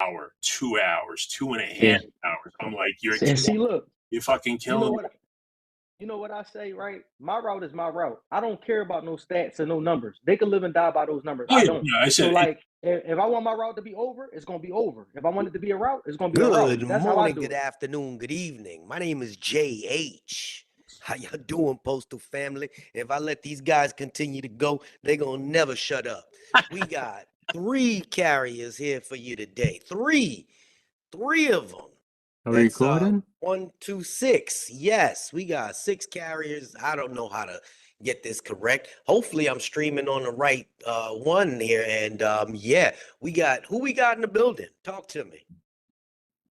hour, 2 hours, 2.5 Yeah. hours. I'm like, you're And see, look, fucking you killing know me. what? You know what I say, right? My route is my route. I don't care about no stats and no numbers. They can live and die by those numbers. Oh, I yeah, don't. yeah, I So said, like, if I want my route to be over, it's gonna be over. If I want it to be a route, it's gonna be a route. Good That's how I morning, do good it. afternoon, good evening. My name is JH. How y'all doing, Postal family? If I let these guys continue to go, they're gonna never shut up. We got 3 carriers here for you today. Three of them. Are we recording? 1, 2, 6. Yes, we got 6 carriers. I don't know how to get this correct. Hopefully, I'm streaming on the right one here. And yeah, we got who we got in the building. Talk to me.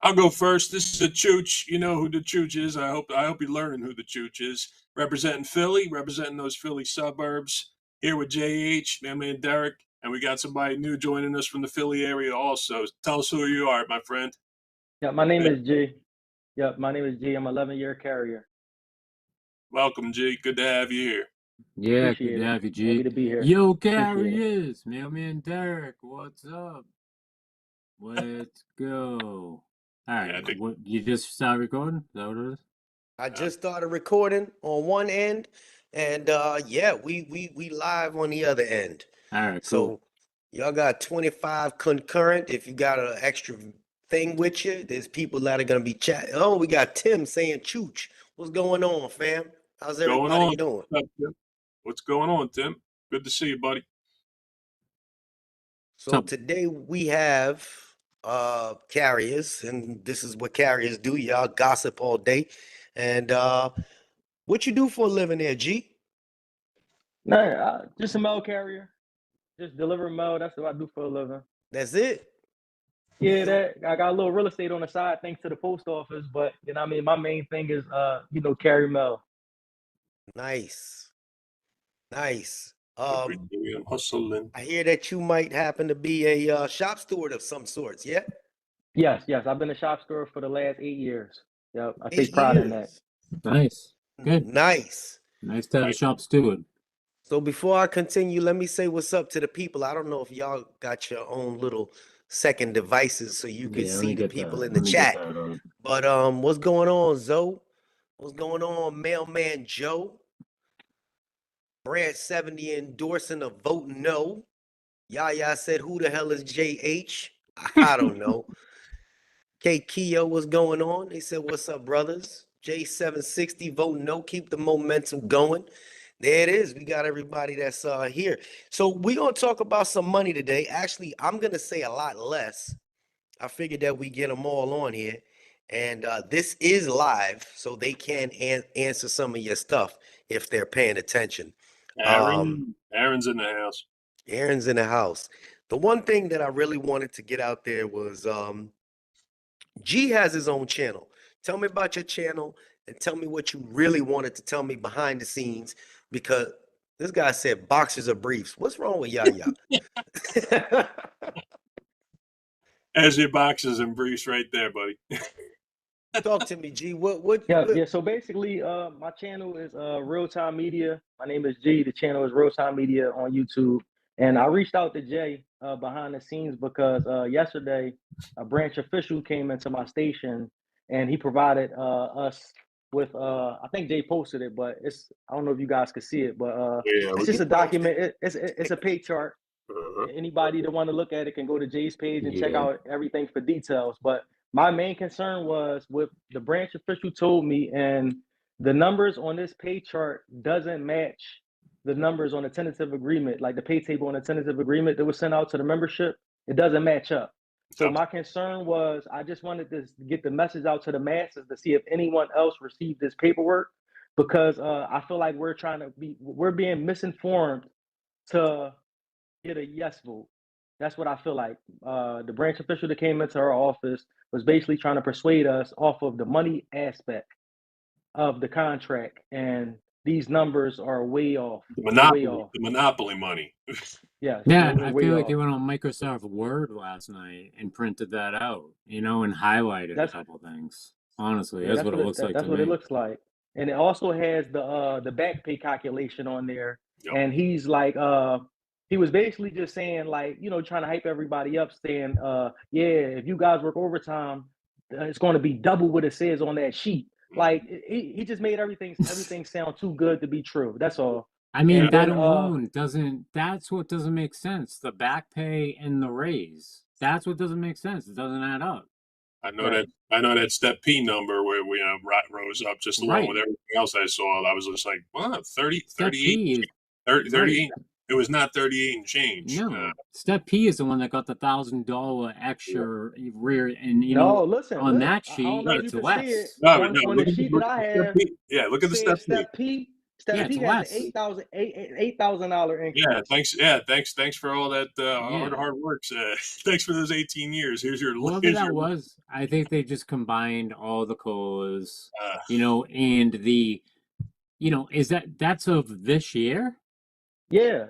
I'll go first. This is the Chooch. You know who the Chooch is. I hope you're learning who the Chooch is. Representing Philly, representing those Philly suburbs. Here with JH, my man Derek, and we got somebody new joining us from the Philly area also. Tell us who you are, my friend. Yeah, my name is G. Yep, my name is G. I'm an 11-year carrier. Welcome, G. Good to have you here. Yeah, Appreciate good to it. have you, G. Happy to be here. Yo, Appreciate it. carriers, mailman Derek, what's up? Let's go. All right, Yeah, I think- what, you just started recording? Is that what it is? I just started recording on one end, and yeah, we live on the other end. All right, So cool. y'all got 25 concurrent. If you got an extra thing with you, there's people that are gonna be chatting. Oh, we got Tim saying chooch. What's going on, fam? How's Going everybody on? doing? What's up, Tim? What's going on, Tim? Good to see you, buddy. So today we have carriers, and this is what carriers do. Y'all gossip all day. And what you do for a living there, G? Nah, just a mail carrier. Just deliver mail. That's what I do for a living. That's it? Yeah, that I got a little real estate on the side thanks to the post office, but you know what I mean, my main thing is carry mail. Nice. Nice. I'm hustling. I hear that you might happen to be a shop steward of some sorts, yeah? Yes, I've been a shop steward for the last 8 years. Yep, I 8 take pride in that. years. Nice. Good. Nice. Nice to have a shop steward. So before I continue, let me say what's up to the people. I don't know if y'all got your own little second devices so you can Yeah, let see me the get people that. in the Let me get chat. that on. But what's going on, Zoe? What's going on, Mailman Joe? Brad 70 endorsing a vote no. Yaya said, who the hell is JH? I don't know. K Keo, what's going on? They said, what's up, brothers? J760 vote no. Keep the momentum going. There it is. We got everybody that's here. So we're going to talk about some money today. Actually, I'm going to say a lot less. I figured that we get them all on here. And this is live, so they can answer some of your stuff if they're paying attention. Aaron's in the house. Aaron's in the house. The one thing that I really wanted to get out there was G has his own channel. Tell me about your channel and tell me what you really wanted to tell me behind the scenes, because this guy said boxers or briefs. What's wrong with Yaya? There's your boxes and briefs right there, buddy. Talk to me, G. Yeah. So basically, my channel is Real Time Media. My name is G. The channel is Real Time Media on YouTube. And I reached out to Jay behind the scenes because yesterday a branch official came into my station and he provided us with I think Jay posted it, but I don't know if you guys could see it, but it's just a document. It's a pay chart. Anybody that want to look at it can go to Jay's page and check out everything for details. But my main concern was with the branch official told me, and the numbers on this pay chart doesn't match the numbers on the tentative agreement, like the pay table on the tentative agreement that was sent out to the membership. It doesn't match up. So my concern was I just wanted to get the message out to the masses to see if anyone else received this paperwork, because I feel like we're being misinformed to get a yes vote. That's what I feel like. The branch official that came into our office was basically trying to persuade us off of the money aspect of the contract, and these numbers are way off. The monopoly money. Yeah, I feel like they went on Microsoft Word last night and printed that out, and highlighted a couple things. Honestly, that's what it looks like. That's what it looks like, and it also has the back pay calculation on there. Yep. And he's like, he was basically just saying, like, you know, trying to hype everybody up, saying, yeah, if you guys work overtime, it's going to be double what it says on that sheet. Like, he just made everything sound too good to be true. That's all. I mean, And that then, alone that's what doesn't make sense. The back pay and the raise. That's what doesn't make sense. It doesn't add up. I know that step P number where we rose up just along with everything else I saw. I was just like, wow, 38. 38. It was not 38 and change. No, step P is the one that got the $1,000 extra rear, and you know, listen, that sheet it's less. On the sheet that I have, look at the step P. Step P has an $8,000 increase. Yeah, thanks for all that hard work. Thanks for those 18 years. Here's your. Whatever that was, I think they just combined all the COLAs, you know, and the, you know, that's of this year? Yeah.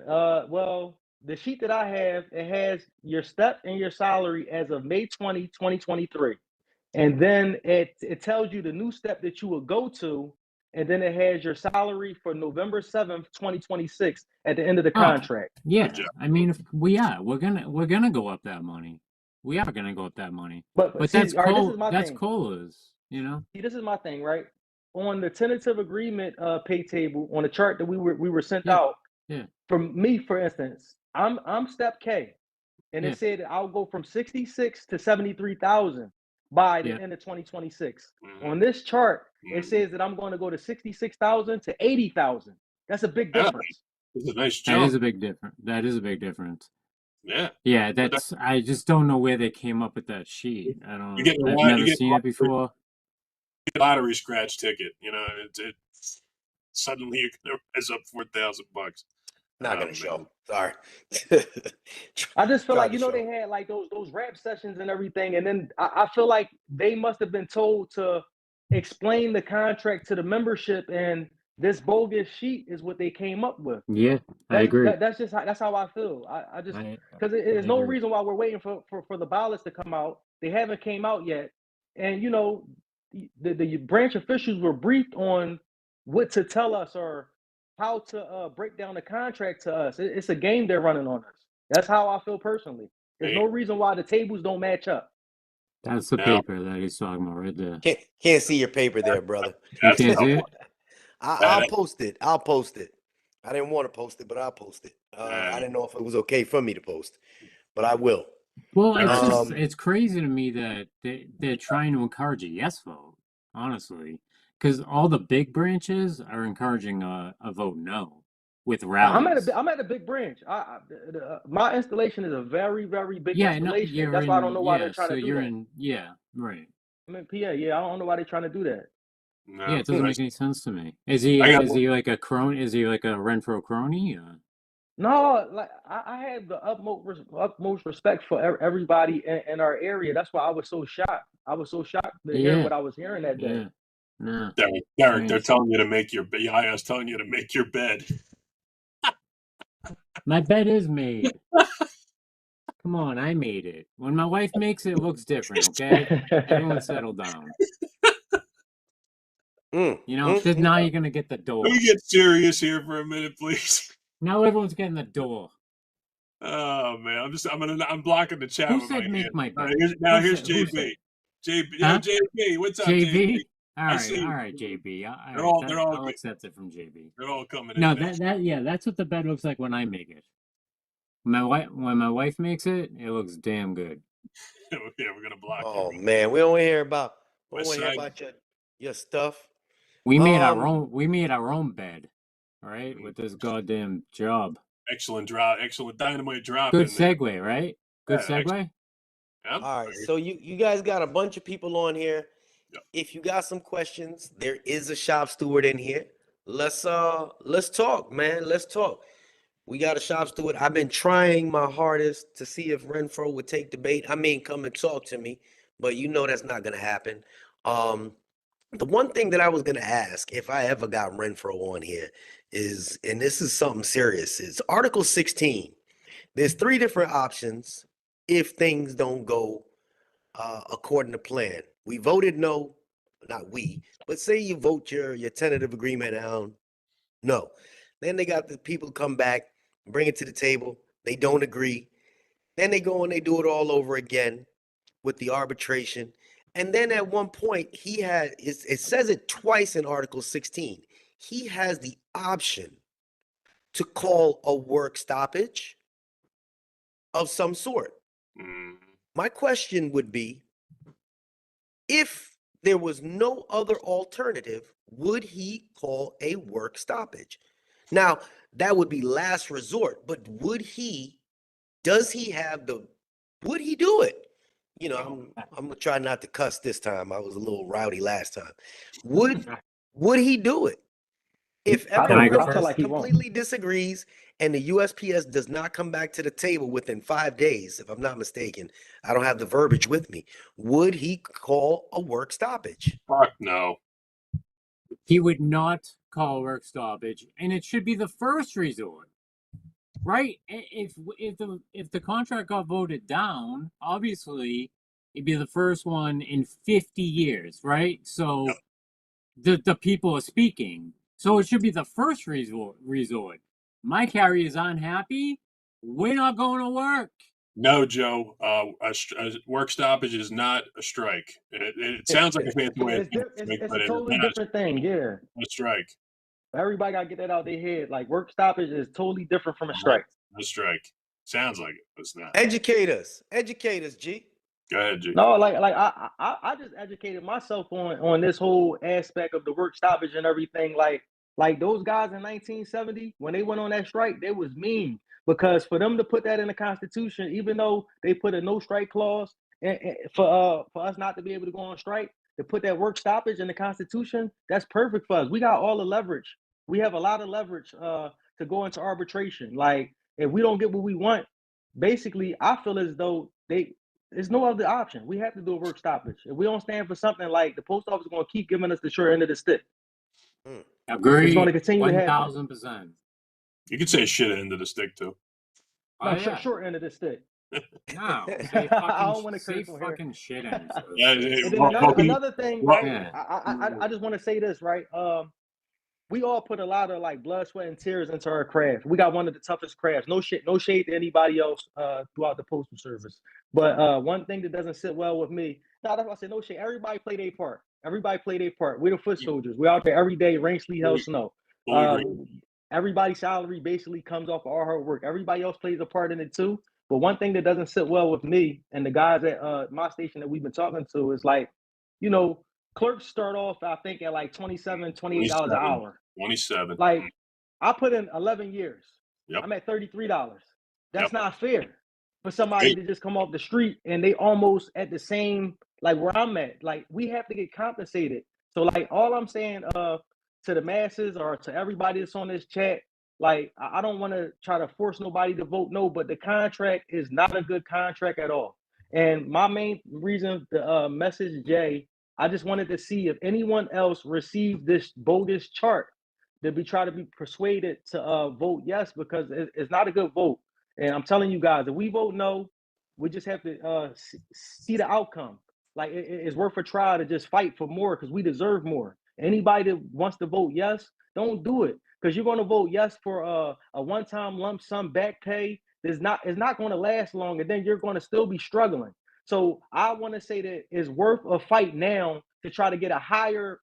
Well, the sheet that I have, it has your step and your salary as of May 20, 2023. And then it tells you the new step that you will go to, and then it has your salary for November 7th, 2026 at the end of the contract. Yeah. I mean, we're gonna go up that money. We are gonna go up that money. But see, that's COLAs, you know. See, this is my thing, right? On the tentative agreement pay table, on the chart that we were sent out. Yeah. From me, for instance, I'm step K, and it said I'll go from 66 to 73,000 by the end of 2026. On this chart, it says that I'm going to go to 66,000 to 80,000. That's a big difference. It's a nice jump. That is a big difference. That is a big difference. Yeah. Yeah, I just don't know where they came up with that sheet. I've never seen it before. Lottery scratch ticket, you know, it suddenly you're gonna rise up $4,000. Not gonna show. Sorry. I just feel like, you know, they had like those rap sessions and everything, and then I feel like they must have been told to explain the contract to the membership, and this bogus sheet is what they came up with. Yeah, I agree. That's how I feel. I just, because there's no reason why we're waiting for the ballots to come out. They haven't came out yet, and you know, the branch officials were briefed on what to tell us or how to break down the contract to us. It's a game they're running on us. That's how I feel personally. There's no reason why the tables don't match up. That's the paper that he's talking about right there. Can't see your paper there, brother. You can't see it? I'll post it. I didn't want to post it, but I'll post it. I didn't know if it was okay for me to post, but I will. Well, it's crazy to me that they're trying to encourage a yes vote, honestly. Because all the big branches are encouraging a vote no with rallies. I'm at a big branch. My installation is a very, very big installation. That's why I don't know why they're trying to do that. Right. I'm in PA. Yeah, I don't know why they're trying to do that. No, it doesn't make any sense to me. Is he like a crony? Is he like a Renfro crony? No, like I have the utmost respect for everybody in our area. That's why I was so shocked. I was so shocked to hear what I was hearing that day. No. Derek, they're telling you to make your bed. I was telling you to make your bed. My bed is made. Come on, I made it. When my wife makes it, it looks different, okay? Everyone settle down. You know, because now you're going to get the door. Can we get serious here for a minute, please? Now everyone's getting the door. Oh, man. I'm blocking the chat. Who said make my bed? Here's JB. JB, what's up, JB? All right, JB. I'll accept it from JB. They're all coming in. No, that's what the bed looks like when I make it. When my wife makes it, it looks damn good. Yeah, we're gonna block. Oh man, we don't want to hear about your stuff. We made our own bed, right? With this goddamn job. Excellent dynamite drop. Good segue, right? Good segue. Yep. All right, so you guys got a bunch of people on here. If you got some questions, there is a shop steward in here. Let's talk, man. Let's talk. We got a shop steward. I've been trying my hardest to see if Renfro would take the bait. I mean, come and talk to me, but you know that's not gonna happen. The one thing that I was gonna ask if I ever got Renfro on here is, and this is something serious, is Article 16. There's 3 different options if things don't go according to plan. We voted no, not we, but say you vote your tentative agreement down, no. Then they got the people come back, bring it to the table. They don't agree. Then they go and they do it all over again with the arbitration. And then at one point, it says it twice in Article 16. He has the option to call a work stoppage of some sort. My question would be, if there was no other alternative, would he call a work stoppage? Now, that would be last resort, but would he do it? You know, I'm gonna try not to cuss this time. I was a little rowdy last time. Would he do it? If everyone else completely disagrees and the USPS does not come back to the table within 5 days, if I'm not mistaken, I don't have the verbiage with me, would he call a work stoppage? Fuck no. He would not call a work stoppage, and it should be the first resort, right? If the contract got voted down, obviously it'd be the first one in 50 years, right? So the people are speaking. So it should be the first resort. My carrier's unhappy. We're not going to work. No, Joe. A work stoppage is not a strike. It sounds like a fancy way of saying it's a totally different thing. Yeah, a strike. Everybody got to get that out of their head. Like, work stoppage is totally different from a strike. A strike. Sounds like it, but it's not. Educate us, G. Go ahead, G. No, I just educated myself on this whole aspect of the work stoppage and everything. Like those guys in 1970, when they went on that strike, they was mean, because for them to put that in the Constitution, even though they put a no strike clause, and for us not to be able to go on strike, to put that work stoppage in the Constitution, that's perfect for us. We got all the leverage. We have a lot of leverage to go into arbitration. Like, if we don't get what we want, basically, I feel as though there's no other option. We have to do a work stoppage. If we don't stand for something, like, the post office is going to keep giving us the short end of the stick. Agree. It's going to continue to happen. 1,000%. You could say shit end of the stick too. No, short end of the stick. No, say fucking, I don't want to say fucking shit end. Another thing, right? I just want to say this, right? We all put a lot of, like, blood, sweat, and tears into our craft. We got one of the toughest crafts. No shade to anybody else throughout the postal service. But one thing that doesn't sit well with me, that's why I say no shade. Everybody play their part. Everybody play their part. We're the foot soldiers. We're out there every day, rain, sleet, hell, snow. Everybody's salary basically comes off of our hard work. Everybody else plays a part in it too. But one thing that doesn't sit well with me and the guys at my station that we've been talking to is, like, you know, clerks start off, I think, at like $27, $28 an hour. 27. Like, I put in 11 years. Yep. I'm at $33. That's not fair for somebody to just come off the street and they almost at the same, like, where I'm at. Like, we have to get compensated. So, like, all I'm saying to the masses or to everybody that's on this chat, like, I don't want to try to force nobody to vote no, but the contract is not a good contract at all. And my main reason to message Jay, I just wanted to see if anyone else received this bogus chart, that we try to be persuaded to vote yes, because it's not a good vote. And I'm telling you guys, if we vote no, we just have to see the outcome. Like, it's worth a try to just fight for more, because we deserve more. Anybody that wants to vote yes, don't do it, because you're going to vote yes for a one-time lump sum back pay. It's not going to last long, and then you're going to still be struggling. So I want to say that it's worth a fight now to try to get a higher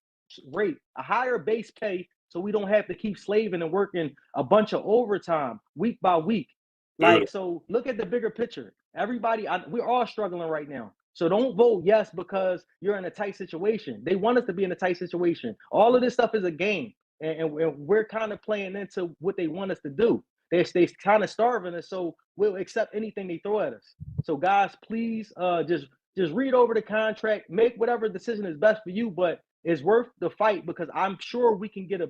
rate, a higher base pay, so we don't have to keep slaving and working a bunch of overtime week by week. Like, so look at the bigger picture. Everybody, we're all struggling right now. So don't vote yes because you're in a tight situation. They want us to be in a tight situation. All of this stuff is a game, and we're kind of playing into what they want us to do. They're kind of starving us, so we'll accept anything they throw at us. So guys, please just read over the contract, make whatever decision is best for you, but it's worth the fight, because I'm sure we can get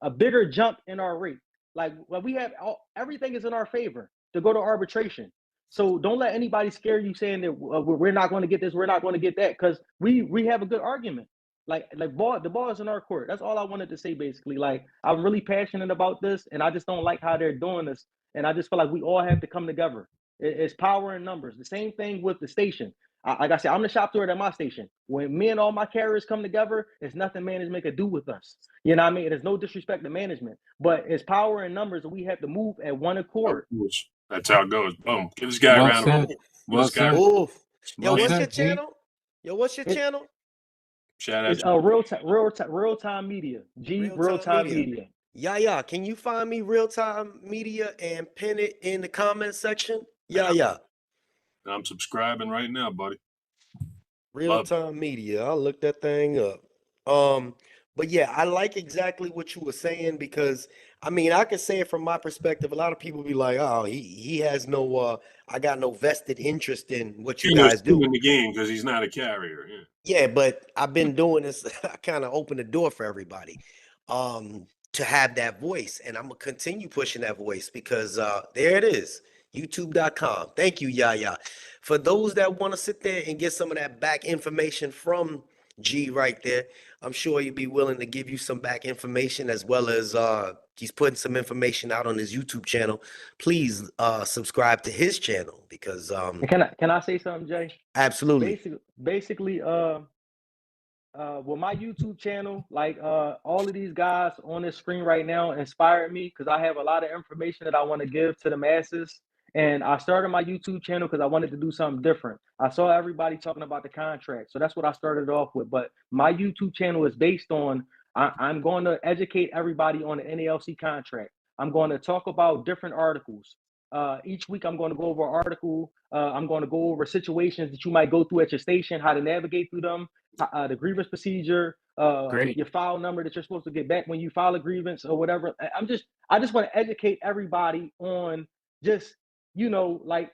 a bigger jump in our rate. Like, well, we have everything is in our favor to go to arbitration. So don't let anybody scare you saying that we're not going to get this, we're not going to get that, because we have a good argument. Like the ball is in our court. That's all I wanted to say, basically. Like, I'm really passionate about this, and I just don't like how they're doing this. And I just feel like we all have to come together. It's power in numbers. The same thing with the station. Like I said, I'm the shop steward at my station. When me and all my carriers come together, it's nothing management can do with us. You know what I mean? There's no disrespect to management, but it's power in numbers, and we have to move at one accord. That's how it goes. Boom. Give this guy a Well round of said. applause. Well This guy. said. Oof. Yo, Well what's your said, G. channel? Yo, what's your channel? Shout out It's to real time media. Real time media. Yeah. Can you find me real time media and pin it in the comment section? Yeah. I'm subscribing right now, buddy. Real time media. I'll look that thing up. But yeah, I like exactly what you were saying because I mean I can say it from my perspective. A lot of people be like, oh, he has no I got no vested interest in what you guys do. In the game because he's not a carrier. Yeah. Yeah, but I've been doing this. I kind of opened the door for everybody to have that voice. And I'm going to continue pushing that voice because there it is, youtube.com. Thank you, Yaya. For those that want to sit there and get some of that back information from G right there, I'm sure he'd be willing to give you some back information as well as he's putting some information out on his YouTube channel. Please subscribe to his channel because Can I say something, Jay? absolutely. Basically, with my YouTube channel, like all of these guys on this screen right now inspired me because I have a lot of information that I want to give to the masses. And I started my YouTube channel because I wanted to do something different. I saw everybody talking about the contract, so that's what I started off with. But my YouTube channel is based on I'm going to educate everybody on the NALC contract. I'm going to talk about different articles. Each week, I'm going to go over an article. I'm going to go over situations that you might go through at your station, how to navigate through them, the grievance procedure, your file number that you're supposed to get back when you file a grievance or whatever. I just want to educate everybody on just, like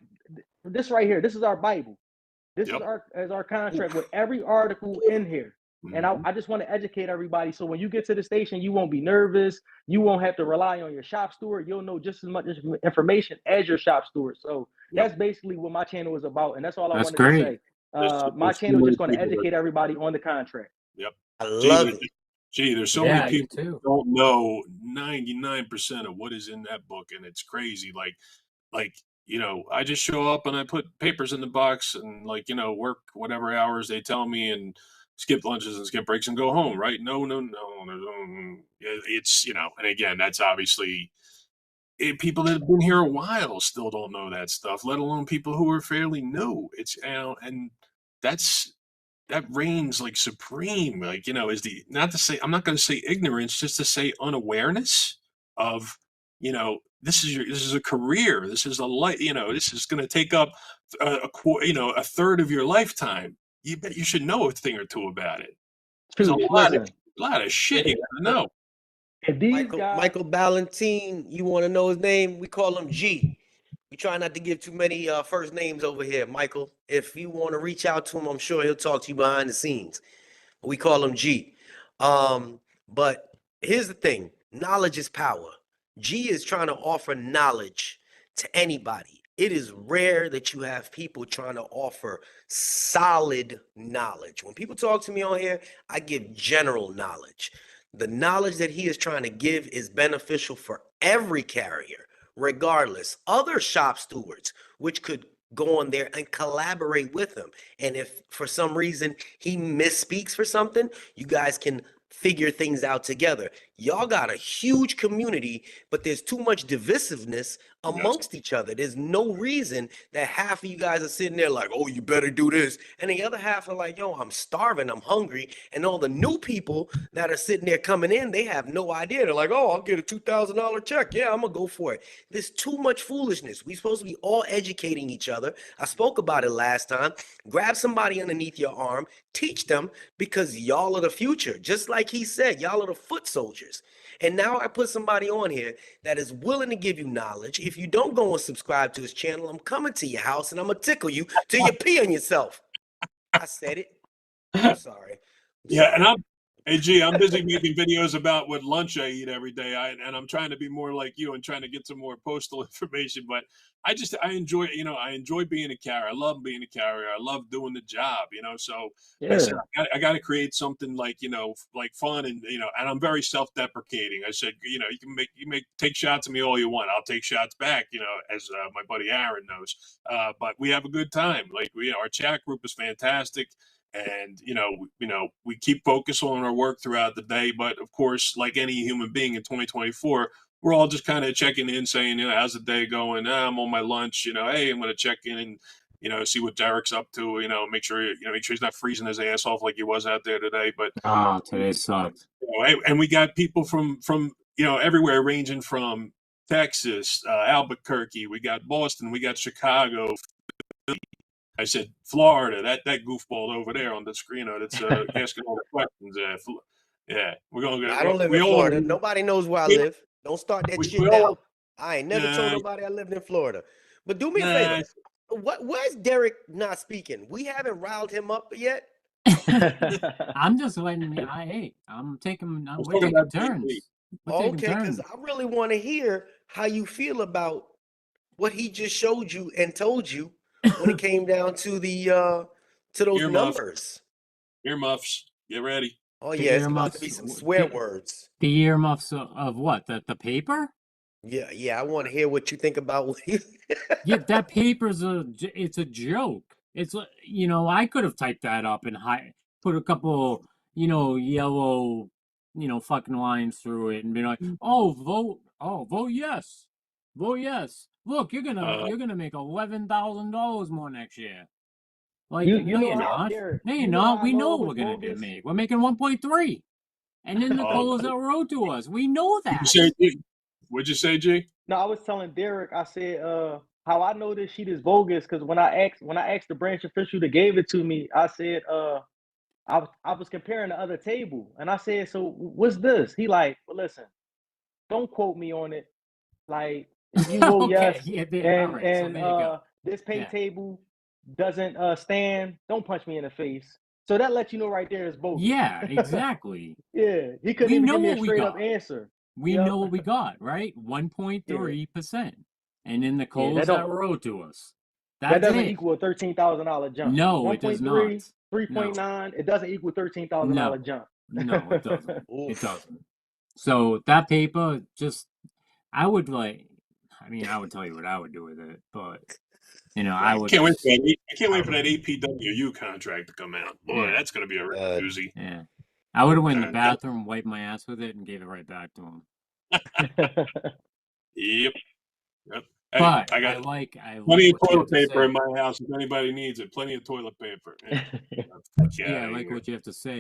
this right here. This is our Bible. This is our contract with every article in here. And I just want to educate everybody. So when you get to the station, you won't be nervous. You won't have to rely on your shop steward. You'll know just as much information as your shop steward. So that's basically what my channel is about. And that's all I wanted to say. My channel is just going to educate everybody on the contract. Yep. I love it. Gee, there's so many people who don't know 99% of what is in that book. And it's crazy. Like, I just show up and I put papers in the box and work whatever hours they tell me and skip lunches and skip breaks and go home, right? No. It's, and again, that's obviously people that have been here a while still don't know that stuff, let alone people who are fairly new. It's, and that reigns like supreme, is I'm not going to say ignorance, just to say unawareness of, this is a career. This is a life, this is going to take up a third of your lifetime. You bet you should know a thing or two about it. There's a lot of shit you gotta know. Michael Ballantine, you want to know his name? We call him G. We try not to give too many first names over here, Michael. If you want to reach out to him, I'm sure he'll talk to you behind the scenes. We call him G. But here's the thing. Knowledge is power. G is trying to offer knowledge to anybody. It is rare that you have people trying to offer solid knowledge. When people talk to me on here, I give general knowledge. The knowledge that he is trying to give is beneficial for every carrier, regardless. Other shop stewards, which could go on there and collaborate with him. And if for some reason he misspeaks for something, you guys can figure things out together. Y'all got a huge community, but there's too much divisiveness amongst each other. There's no reason that half of you guys are sitting there like, oh, you better do this. And the other half are like, yo, I'm starving, I'm hungry. And all the new people that are sitting there coming in, they have no idea. They're like, oh, I'll get a $2,000 check. Yeah, I'm gonna go for it. There's too much foolishness. We're supposed to be all educating each other. I spoke about it last time. Grab somebody underneath your arm, teach them, because y'all are the future. Just like he said, y'all are the foot soldiers. And now I put somebody on here that is willing to give you knowledge. If you don't go and subscribe to his channel, I'm coming to your house and I'm going to tickle you till you pee on yourself. I said it. I'm sorry. I'm busy making videos about what lunch I eat every day. And I'm trying to be more like you and trying to get some more postal information. But I enjoy, I enjoy being a carrier. I love being a carrier. I love doing the job, so I said, I got to create something like fun and, and I'm very self-deprecating. I said, you can take shots at me all you want. I'll take shots back, as my buddy Aaron knows. But we have a good time. Our chat group is fantastic. And, we keep focus on our work throughout the day. But of course, like any human being in 2024, we're all just kind of checking in, saying, how's the day going? I'm on my lunch. Hey, I'm going to check in and see what Derek's up to. Make sure he's not freezing his ass off like he was out there today. But today sucked. And we got people from everywhere, ranging from Texas, Albuquerque. We got Boston. We got Chicago. I said Florida. That goofball over there on the screen that's asking all the questions. Yeah, we're gonna. I don't live in Florida. Nobody knows where I live. Don't start that shit now. I ain't never told nobody I lived in Florida. But do me a favor. Where's Derek not speaking? We haven't riled him up yet. I'm just letting. We're taking turns. Okay, because I really want to hear how you feel about what he just showed you and told you when it came down to the to those numbers. Earmuffs. Get ready. Oh yeah, it's about to be some swear words. The earmuffs of what? The paper? Yeah. I want to hear what you think about. Yeah, that paper's it's a joke. It's I could have typed that up and put a couple yellow fucking lines through it and be like, vote yes, vote yes. Look, you're gonna make $11,000 more next year. Like, no, you're not. No, you're not. We know what we're gonna make. We're making 1.3, and then the goals that wrote to us. We know that. What'd you say, G? No, I was telling Derek. I said, how I know this sheet is bogus because when I asked the branch official that gave it to me, I said, I was comparing the other table, and I said, so what's this? He like, well, listen, don't quote me on it. Like, if you vote yes, this pay table doesn't stand, don't punch me in the face. So that lets you know right there is bogus. Yeah, exactly. Yeah, he couldn't even give me a straight up answer. We know what we got, right? 1.3%. And in the codes that wrote to us. That doesn't equal a $13,000 jump. No, it does not. 3.9, it doesn't equal $13,000 jump. No, it doesn't. It doesn't. So that paper, I would tell you what I would do with it, but I would. I can't wait for that APWU contract to come out. Boy, that's gonna be a real doozy. Yeah, I would have went in the bathroom, wiped my ass with it, and gave it right back to him. Yep. Hey, but I got plenty of toilet paper in my house if anybody needs it. Plenty of toilet paper. Yeah, I like what you have to say.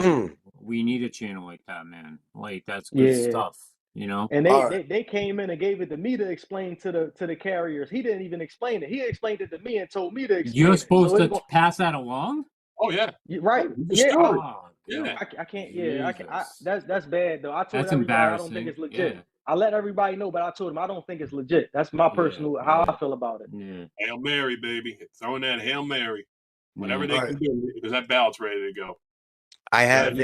We need a channel like that, man. Like, that's good stuff. And they came in and gave it to me to explain to the carriers. He didn't even explain it. He explained it to me and told me to explain it. You're supposed to pass that along? Oh yeah. Right. Yeah. Yeah. I can't. Yeah. I can't. That's bad though. I told that's everybody I don't think it's legit. Yeah. I let everybody know, but I told them I don't think it's legit. That's my personal how I feel about it. Yeah. Hail Mary, baby. Throwing that Hail Mary. Whatever they can do, because that ballot's ready to go. I have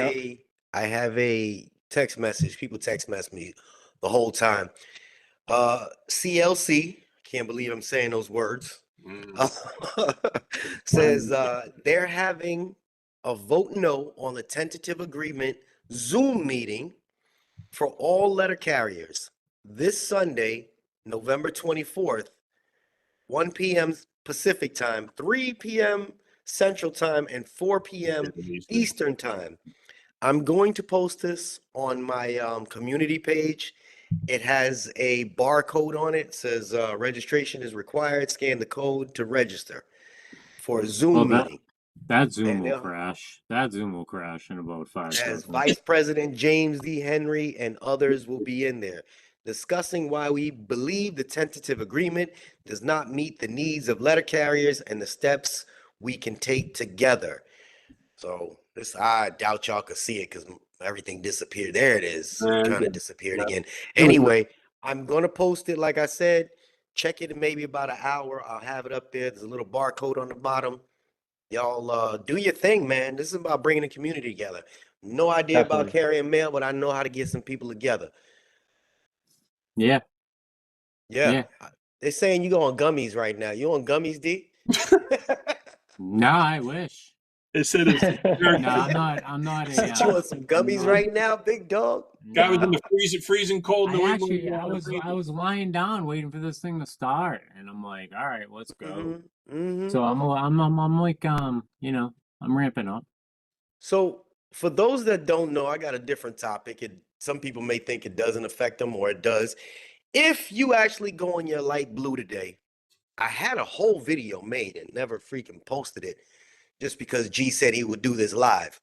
a text message. People text message me the whole time. CLC, can't believe I'm saying those words. Says they're having a vote no on the tentative agreement Zoom meeting for all letter carriers this Sunday, November 24th, 1 p.m. Pacific time, 3 p.m. Central time, and 4 p.m. Eastern time. I'm going to post this on my community page. It has a barcode on it. It says registration is required. Scan the code to register for a Zoom meeting. That Zoom will crash. That Zoom will crash in about 5 seconds. Vice President James D. Henry and others will be in there discussing why we believe the tentative agreement does not meet the needs of letter carriers and the steps we can take together. So this, I doubt y'all could see it because everything disappeared. There it is. Kind of disappeared again. Anyway, I'm going to post it. Like I said, check it in maybe about an hour. I'll have it up there. There's a little barcode on the bottom. Y'all do your thing, man. This is about bringing the community together. No idea about carrying mail, but I know how to get some people together. Yeah. They're saying you go on gummies right now. You on gummies, D? Nah, I wish. It said it's I'm not you want some gummies right now, big dog? Guy was in the freezing cold. I was lying down waiting for this thing to start, and I'm like, all right, let's go. So I'm like, I'm ramping up. So for those that don't know, I got a different topic. Some people may think it doesn't affect them, or it does. if you actually go in your light blue today, I had a whole video made and never freaking posted it just because G said he would do this live.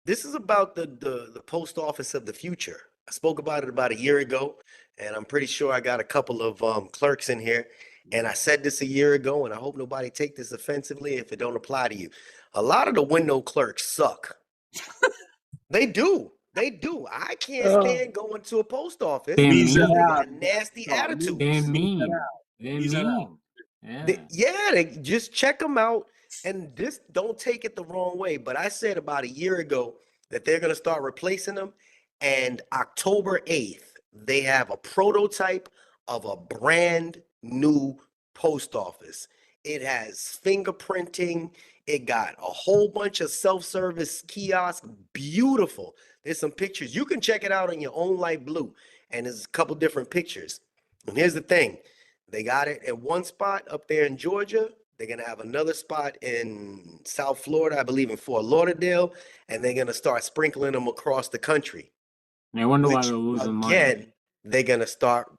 This is about the post office of the future. I spoke about it about a year ago, and I'm pretty sure I got a couple of clerks in here. And I said this a year ago, and I hope nobody take this offensively if it don't apply to you. A lot of the window clerks suck. They do. They do. I can't stand going to a post office. They're He's mean. They got nasty They're attitudes. mean. They're He's an mean. Yeah. They just check them out, and this don't take it the wrong way. But I said about a year ago that they're gonna start replacing them, and October 8th, they have a prototype of a brand new post office. It has fingerprinting. It got a whole bunch of self-service kiosks. Beautiful. There's some pictures. You can check it out in your own light blue, and there's a couple different pictures. And here's the thing. They got it at one spot up there in Georgia. They're going to have another spot in South Florida, I believe in Fort Lauderdale, and they're going to start sprinkling them across the country. And I wonder why Which, they're losing money. again, they're going to start,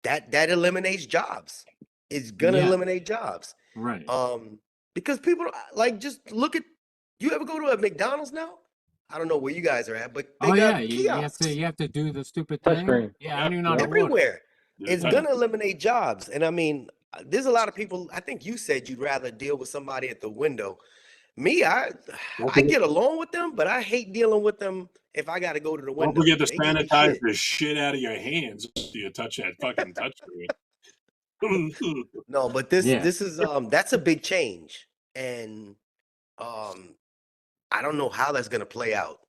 that eliminates jobs. It's going to Yeah. eliminate jobs. Right. Because people, like, just look at, you ever go to a McDonald's now? I don't know where you guys are at, but they Oh yeah, got you have kiosks to do the stupid thing. Touchscreen. Yeah, I don't even know how to order. everywhere. It's Yeah. going to eliminate jobs. And I mean, there's a lot of people, I think you said you'd rather deal with somebody at the window. Me, I get along with them, but I hate dealing with them if I got to go to the window. Don't forget to They give me sanitize shit. the shit out of your hands after you touch that fucking touchscreen. No, but this Yeah. this is that's a big change. And I don't know how that's gonna play out.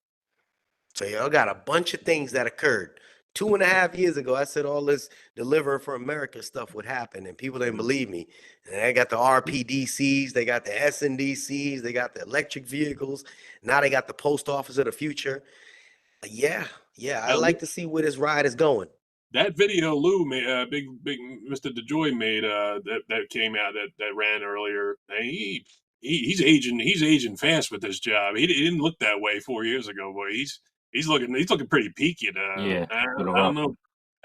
So y'all got a bunch of things that occurred. 2.5 years ago, I said all this Deliver for America stuff would happen, and people didn't believe me. And they got the RPDCs, they got the SNDCs, they got the electric vehicles. Now they got the post office of the future. Yeah, I like to see where this ride is going. That video Lou made, big Mr. DeJoy made, that came out that ran earlier. And he's aging fast with this job. He didn't look that way 4 years ago, boy. He's looking pretty peaky. Yeah, I little don't rough. know.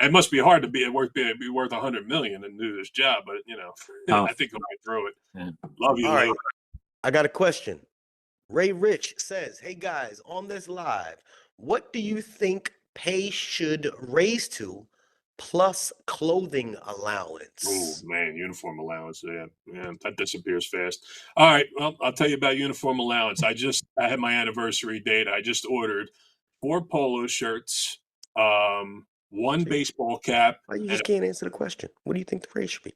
It must be hard to be worth $100 million and do this job, but you know, I think he'll get through it. Yeah. Love you, All right, Lou. I got a question. Ray Rich says, "Hey guys, on this live, what do you think pay should raise to, plus clothing allowance?" Oh man, uniform allowance. Yeah, that disappears fast. All right, well, I'll tell you about uniform allowance. I had my anniversary date. I just ordered 4 polo shirts, 1 baseball cap. Why you and just can't answer the question? What do you think the raise should be?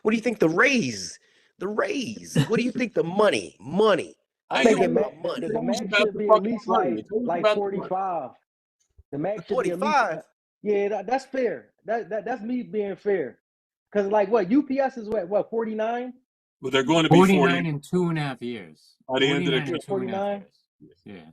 What do you think the raise? The raise. What do you think the money? I I think ain't the gonna- max, it's the always max about should the be at fucking least money. It's always like about the money. 45. The max should be at least 45. Yeah, that's fair. That's me being fair. Cause like what UPS is what 49? But they're going to be 49 40 in 2.5 years. by the end of 49 the. in 2.5 49? years. Yeah.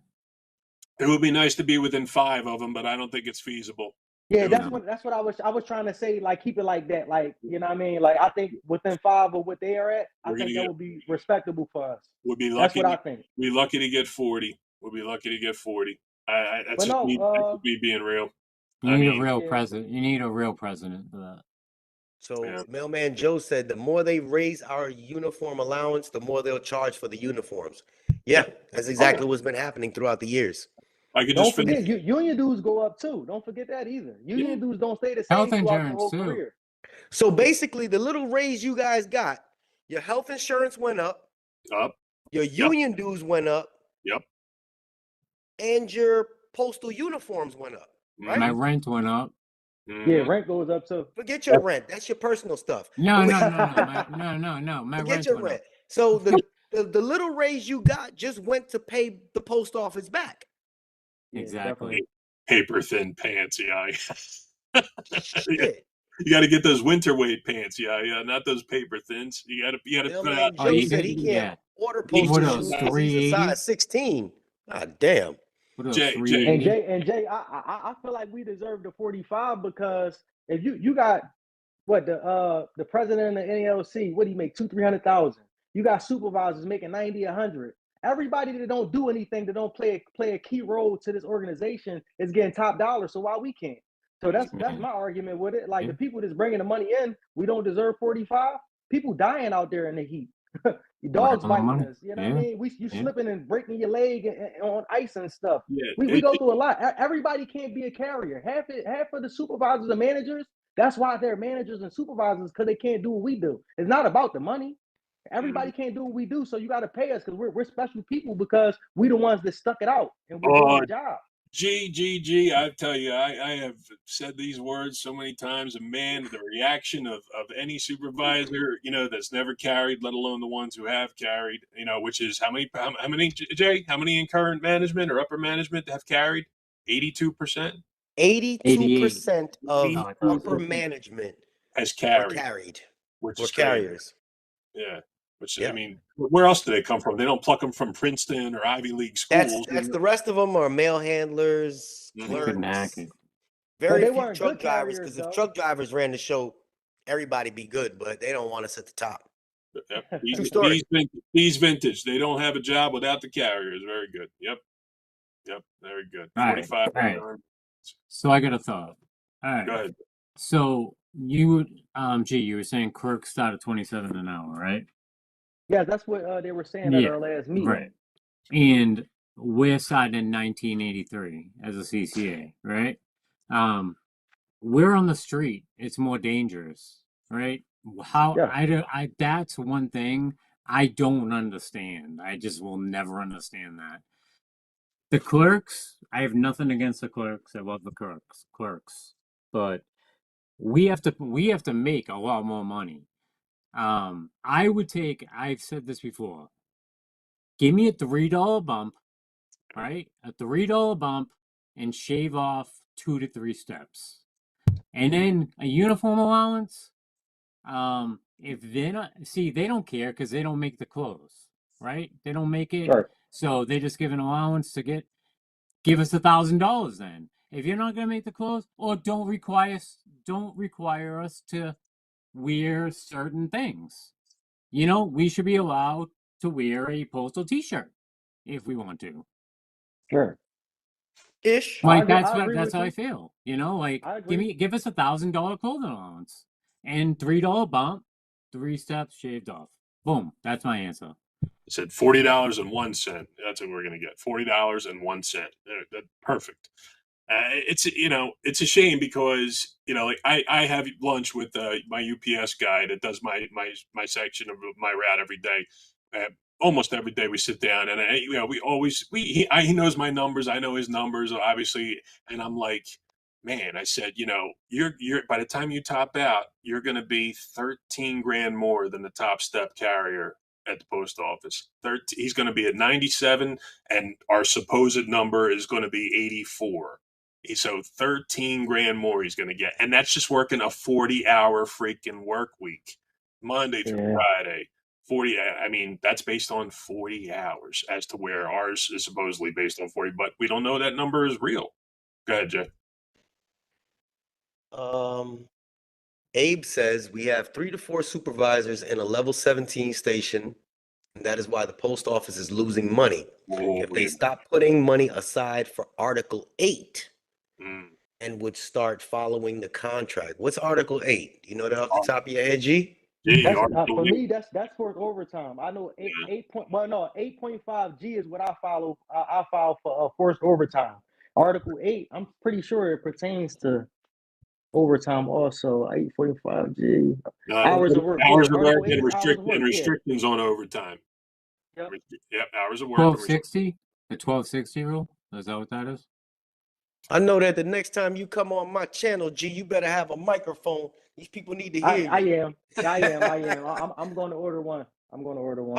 It would be nice to be within 5 of them, but I don't think it's feasible. Yeah, It that's would- what I was trying to say. Like keep it like that. Like you know what I mean. Like I think within 5 of what they are at, I We're gonna think that get- would be respectable for us. Would be That's lucky. what I think. We're lucky to get 40. We'll be lucky to get 40. That's But just no, me being real. You I need mean, a real yeah. president. You need a real president for that. So Yeah. Mailman Joe said the more they raise our uniform allowance, the more they'll charge for the uniforms. Yeah, that's exactly what's been happening throughout the years. I could Don't just finish. forget, union dues go up too. Don't forget that either. Union dues don't stay the same Health throughout the insurance, whole too. career. So basically, the little raise you guys got, your health insurance went up, Up. your union dues went up, Yep. and your postal uniforms went up. Right? My rent went up. Mm-hmm. Yeah, rent goes up too. Forget your rent. That's your personal stuff. No. But No. My Forget rent your went rent. up. So the little raise you got just went to pay the post office back. Yeah, Exactly. Paper thin pants, yeah. Shit. You got to get those winter weight pants, yeah, not those paper thins. You got to put Mailman out. Oh, Joe you said did- he can't yeah. order He postal put shoes those because he's a 380? size 16. God damn. What else? Jay, 380? And Jay, I feel like we deserve the 45 because if you got what the president of the NLC, what do you make 200,000-300,000? You got supervisors making 90, 100, Everybody that don't do anything, that don't play a key role to this organization is getting top dollar. So why we can't? So that's my argument with it. Like the people that's bringing the money in, we don't deserve 45. People dying out there in the heat. Dogs biting us. You know what I mean? You slipping and breaking your leg on ice and stuff. We go through a lot. Everybody can't be a carrier. Half of the supervisors and managers, that's why they're managers and supervisors, because they can't do what we do. It's not about the money. Everybody can't do what we do, so you got to pay us because we're special people, because we the ones that stuck it out and we're doing the job. G, I tell you, I have said these words so many times, and man, the reaction of any supervisor, that's never carried, let alone the ones who have carried, which is how many, Jay, how many in current management or upper management have carried? 82%? 82% of upper management has carried. Which is carriers. Yeah. Which, I mean, where else do they come from? They don't pluck them from Princeton or Ivy League schools. That's the rest of them are mail handlers, clerks. Very few truck drivers, because if truck drivers ran the show, everybody be good, but they don't want us at the top. These vintage. They don't have a job without the carriers. Very good. Yep. Very good. 45. All right. So I got a thought. All right. Go ahead. So you were saying clerks start at 27 an hour, right? Yeah, that's what they were saying at our last meeting. Right. And we're starting in 1983 as a CCA, right? We're on the street. It's more dangerous, right? That's one thing I don't understand. I just will never understand that. The clerks, I have nothing against the clerks. I love the clerks, but we have to make a lot more money. I've said this before, give me a $3 bump, right? A $3 bump, and shave off 2 to 3 steps. And then a uniform allowance, if they're not, they don't care because they don't make the clothes, right? They don't make it. Sure. So they just give an allowance to give us $1,000 then. If you're not going to make the clothes, or don't require us to wear certain things. We should be allowed to wear a postal T-shirt if we want to. Sure. Ish. Like that's how I feel. Like give us $1,000 clothing allowance and $3 bump, 3 steps shaved off. Boom. That's my answer. I said $40.01. That's what we're gonna get. $40.01. Perfect. It's a shame because I have lunch with my UPS guy that does my section of my route every day. Almost every day we sit down, and he knows my numbers. I know his numbers, obviously, and I'm like, man, I said, you're by the time you top out, you're going to be 13 grand more than the top step carrier at the post office. He's going to be at 97, and our supposed number is going to be 84. So 13 grand more he's going to get. And that's just working a 40-hour freaking work week, Monday through Friday. 40, I mean, that's based on 40 hours as to where ours is supposedly based on 40, but we don't know that number is real. Go ahead, Jay. Abe says we have 3 to 4 supervisors in a level 17 station, and that is why the post office is losing money. If they stop putting money aside for Article 8 and would start following the contract. What's Article 8? Do you know that off the top of your head, G? For me, that's for overtime. I know 8.5 G is what I follow. I file for forced overtime. Article 8, I'm pretty sure it pertains to overtime also. 8.5 G. Hours of work. And restrictions on overtime. Yep. Hours of work. 1260? The 1260 rule? Is that what that is? I know that the next time you come on my channel, G, you better have a microphone. These people need to hear you. I am. I'm going to order one. I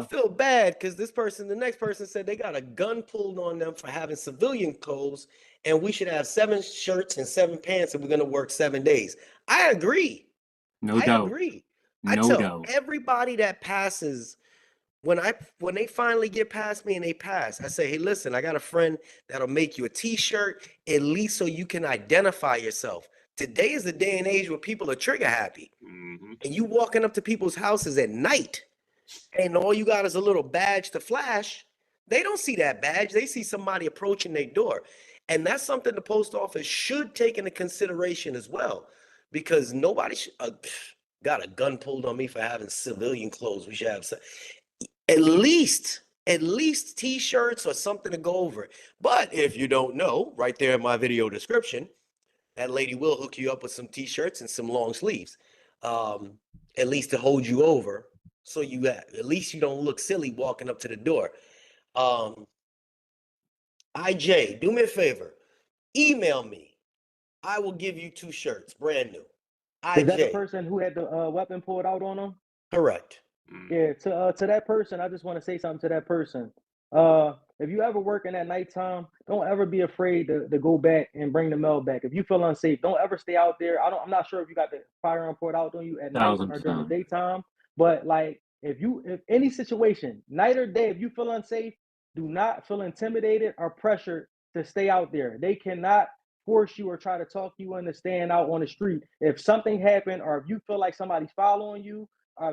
feel bad because the next person said they got a gun pulled on them for having civilian clothes, and we should have 7 shirts and 7 pants, and we're going to work 7 days. I agree. No doubt. I agree. I tell everybody that passes, when they finally get past me and they pass, I say, hey, listen, I got a friend that'll make you a T-shirt, at least so you can identify yourself. Today is the day and age where people are trigger happy. And you walking up to people's houses at night and all you got is a little badge to flash, They don't see that badge. They see somebody approaching their door. And that's something the post office should take into consideration as well, because nobody got a gun pulled on me for having civilian clothes. We should have at least t-shirts or something to go over it. But if you don't know, right there in my video description, that lady will hook you up with some t-shirts and some long sleeves, at least to hold you over, so you at least you don't look silly walking up to the door. IJ, do me a favor, email me. I will give you 2 shirts, brand new. Is that the person who had the weapon pulled out on him? Correct. Yeah, to that person, I just want to say something to that person. If you ever working at nighttime, don't ever be afraid to go back and bring the mail back. If you feel unsafe, don't ever stay out there. I'm not sure if you got the firearm pulled out on you at night or during the daytime, but like if any situation, night or day, if you feel unsafe, do not feel intimidated or pressured to stay out there. They cannot force you or try to talk you into staying out on the street. If something happened or if you feel like somebody's following you,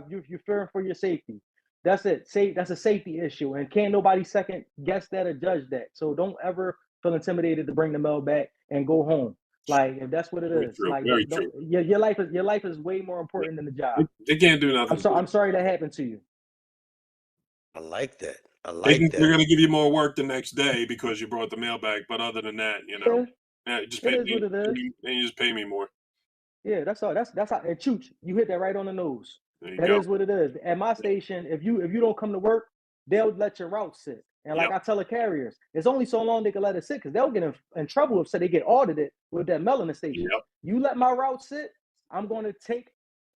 you're fearing for your safety. That's it. That's a safety issue, and can't nobody second guess that or judge that. So don't ever feel intimidated to bring the mail back and go home. Like if that's what it is. True. Like True. Your life is way more important than the job. They can't do nothing. I'm sorry that happened to you. I like that. They're going to give you more work the next day because you brought the mail back. But other than that, just pay me. You just pay me more. Yeah, that's all. That's how. And Chooch, you hit that right on the nose. That is what it is. At my station, if you don't come to work, they'll let your route sit. And like I tell the carriers, it's only so long they can let it sit because they'll get in trouble if they get audited with that mail in the station. You let my route sit, I'm going to take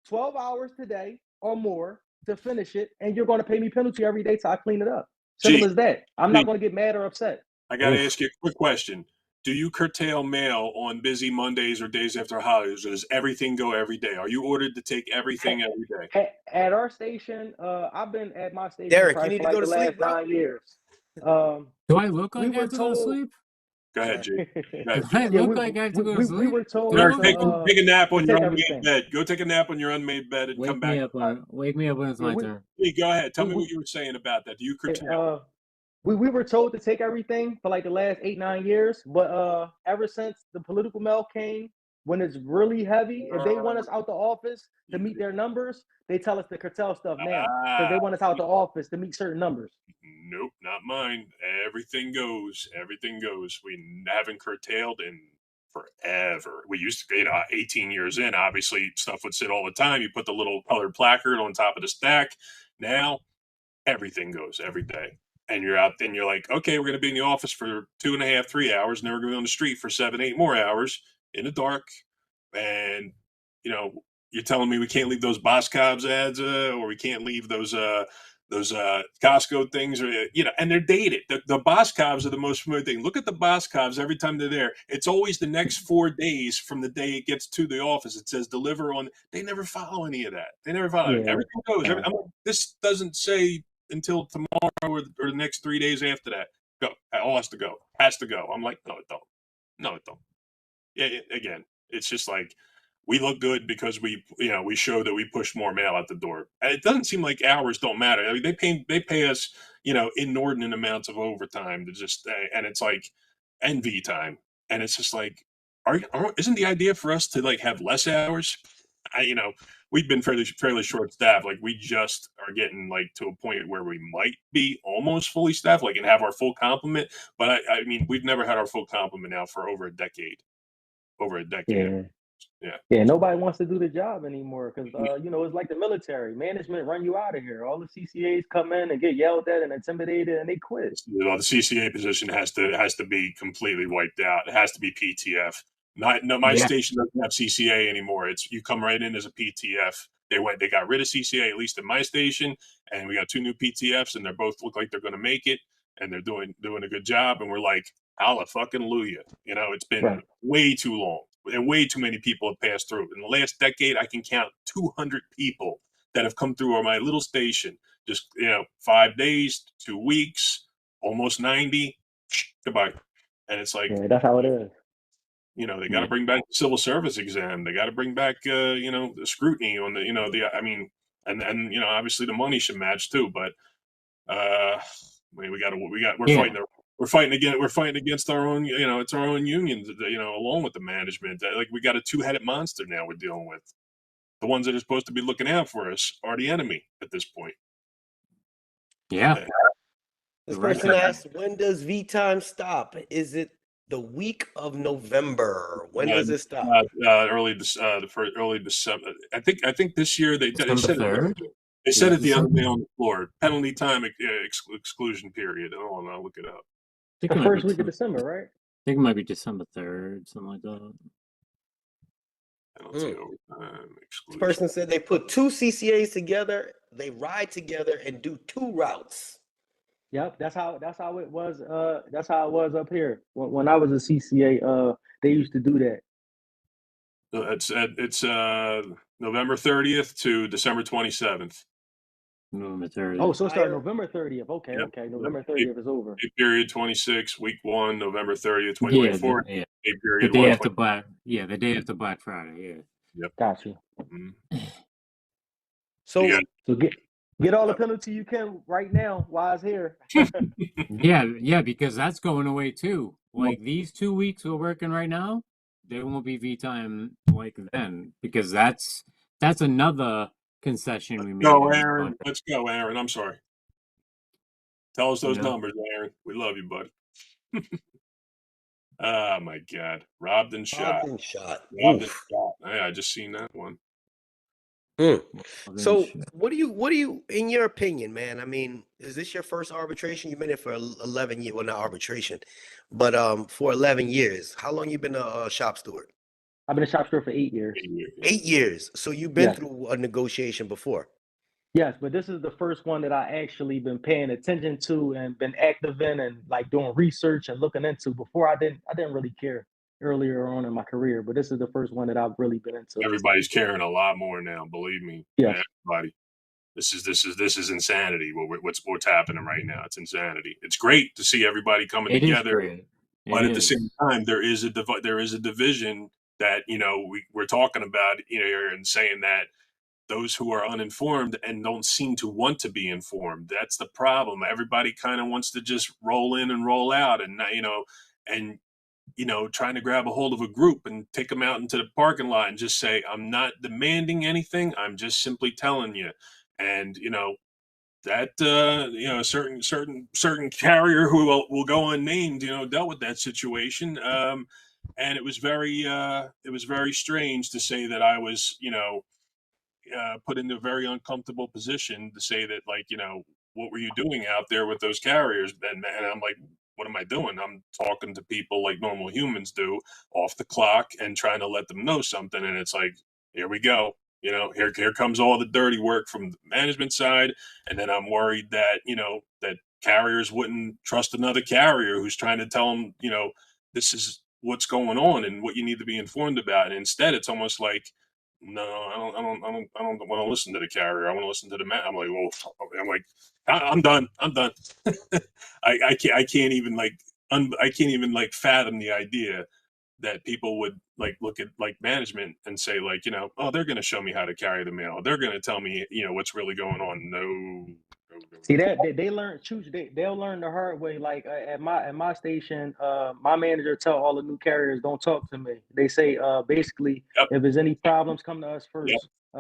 12 hours today or more to finish it, and you're going to pay me penalty every day till I clean it up. Simple as that. I'm not going to get mad or upset. I got to ask you a quick question. Do you curtail mail on busy Mondays or days after holidays, or does everything go every day? Are you ordered to take everything every day? At our station, I've been at my station Derek, for you need to like go to the sleep, last 9 years. Do I look like I have to go to sleep? Go ahead, G. Do I look like I have to go to sleep? We were told take a nap on your unmade bed. Go take a nap on your unmade bed and come back. Wake me up when it's my turn. Hey, go ahead. Tell me what you were saying about that. Do you curtail? We were told to take everything for like the last 8-9 years, but ever since the political mail came, when it's really heavy, if they want us out the office to meet their numbers, they tell us to curtail stuff now because they want us out the office to meet certain numbers. Nope, not mine. Everything goes. Everything goes. We haven't curtailed in forever. We used to, 18 years in, obviously stuff would sit all the time. You put the little colored placard on top of the stack. Now everything goes every day. And you're out, then you're like, okay, we're going to be in the office for 2.5, 3 hours, and then we're going to be on the street for 7, 8 more hours in the dark. And, you're telling me we can't leave those Boscov's ads, or we can't leave those Costco things, or, and they're dated. The Boscov's are the most familiar thing. Look at the Boscov's every time they're there. It's always the next 4 days from the day it gets to the office. It says deliver on. They never follow any of that. They never follow. Everything goes. This doesn't say until tomorrow or the next 3 days after that. Go. All has to go. Has to go. I'm like, no, it don't. No, it don't. Yeah, again, it's just like we look good because we show that we push more mail out the door. And it doesn't seem like hours don't matter. I mean, they pay us, inordinate amounts of overtime to just, and it's like NV time. And it's just like, isn't the idea for us to like have less hours? We've been fairly short staffed. Like we just are getting like to a point where we might be almost fully staffed, like and have our full complement. But I mean, we've never had our full complement now for over a decade. Yeah. Nobody wants to do the job anymore because it's like the military. Management run you out of here. All the CCAs come in and get yelled at and intimidated, and they quit. The CCA position has to be completely wiped out. It has to be PTF. My station doesn't have CCA anymore. It's you come right in as a PTF. They got rid of CCA, at least in my station, and we got 2 new PTFs, and they both look like they're going to make it, and they're doing a good job. And we're like, hallelujah. It's been way too long, and way too many people have passed through. In the last decade, I can count 200 people that have come through my little station. Just 5 days, 2 weeks, almost 90. Goodbye. And it's like, that's how it is. They got to bring back the civil service exam. They got to bring back, the scrutiny on the, and obviously the money should match too. But I mean, we're fighting against our own, it's our own unions, along with the management. Like, we got a two-headed monster now we're dealing with. The ones that are supposed to be looking out for us are the enemy at this point. Yeah. This person asked, when does V time stop? Is it the week of November? When does it stop? Early December. I think this year they said it. They said it the other day on the floor. Penalty time exclusion period. Oh, I'll look it up. The first week of December, right? I think it might be December 3rd, something like that. Penalty overtime exclusion. This person said they put 2 CCAs together, they ride together and do 2 routes. Yep, that's how it was. That's how it was up here when I was a CCA. They used to do that. It's November 30th to December 27th. November 30th. Oh, so it started November 30th. Okay, Yep. okay. November 30th is over. Pay period 26, week 1, November 30th, 2024. Yeah. Pay period the day after Black. Yeah, the day after Black Friday. Yeah. Yep. Got you. Mm-hmm. So get all the penalty you can right now while it's here. yeah, because that's going away too. Like these 2 weeks we're working right now, there won't be V time like then, because that's another concession we made. Let's go, Aaron. I'm sorry. Tell us those numbers, Aaron. We love you, buddy. Oh my God. Robbed and shot. Yeah, I just seen that one. So what do you, in your opinion, man? I mean, is this your first arbitration? You've been there for 11 years. Well, not arbitration, but for 11 years. How long you been a shop steward? I've been a shop steward for 8 years. 8 years. So you've been through a negotiation before. Yes, but this is the first one that I actually been paying attention to and been active in and like doing research and looking into. Before I didn't really care earlier on in my career, but this is the first one that I've really been into. Everybody's caring a lot more now, believe me. Yeah. Everybody. This is insanity. What's happening right now? It's insanity. It's great to see everybody coming together, but at the same time, there is a division that we're talking about and saying that those who are uninformed and don't seem to want to be informed. That's the problem. Everybody kind of wants to just roll in and roll out, and trying to grab a hold of a group and take them out into the parking lot and just say, I'm not demanding anything. I'm just simply telling you. And, that, a certain carrier who will go unnamed, dealt with that situation. And it was very strange to say that I was, put into a very uncomfortable position to say that, like, what were you doing out there with those carriers? And I'm like, what am I doing? I'm talking to people like normal humans do, off the clock, and trying to let them know something. And it's like, here we go. Here comes all the dirty work from the management side. And then I'm worried that, that carriers wouldn't trust another carrier who's trying to tell them, this is what's going on and what you need to be informed about. And instead, it's almost like, no, I don't want to listen to the carrier. I want to listen to the man. I'm like, well, I'm done. I can't even fathom the idea that people would like look at like management and say, like, oh, they're going to show me how to carry the mail. They're going to tell me, what's really going on. No. See that they learn. They'll learn the hard way. Like at my station, my manager tell all the new carriers, don't talk to me. They say basically, if there's any problems, come to us first.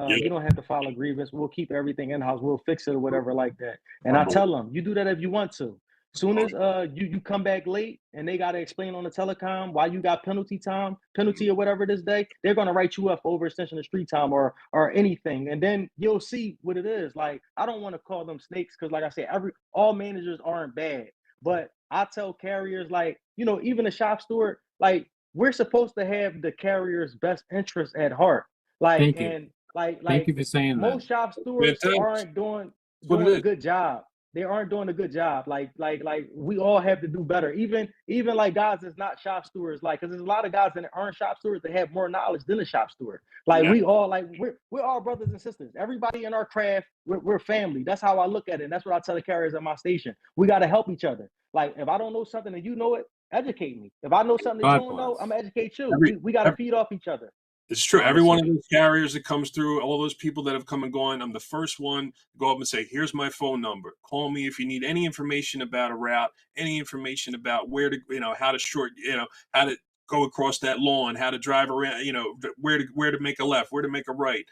You don't have to file a grievance. We'll keep everything in house. We'll fix it or whatever like that. And I tell them, you do that if you want to. Soon as you come back late and they got to explain on the telecom why you got penalty or whatever this day, they're going to write you up for overextension of street time or anything. And then you'll see what it is. Like, I don't want to call them snakes because, like I said, all managers aren't bad. But I tell carriers, like, even a shop steward, like, we're supposed to have the carrier's best interest at heart. Like, Thank you for saying most shop stewards aren't doing a good job. They aren't doing a good job. Like we all have to do better. Even like guys that's not shop stewards, like, because there's a lot of guys that aren't shop stewards that have more knowledge than a shop steward. Like we all, like, we're all brothers and sisters. Everybody in our craft, we're family. That's how I look at it. And that's what I tell the carriers at my station. We got to help each other. Like, if I don't know something and you know it, educate me. If I know something that you don't know, I'm gonna educate you. We got to feed off each other. It's true. Honestly. Every one of those carriers that comes through, all those people that have come and gone, I'm the first one to go up and say, here's my phone number. Call me if you need any information about a route, any information about where to, how to how to go across that lawn, how to drive around, where to make a left, where to make a right,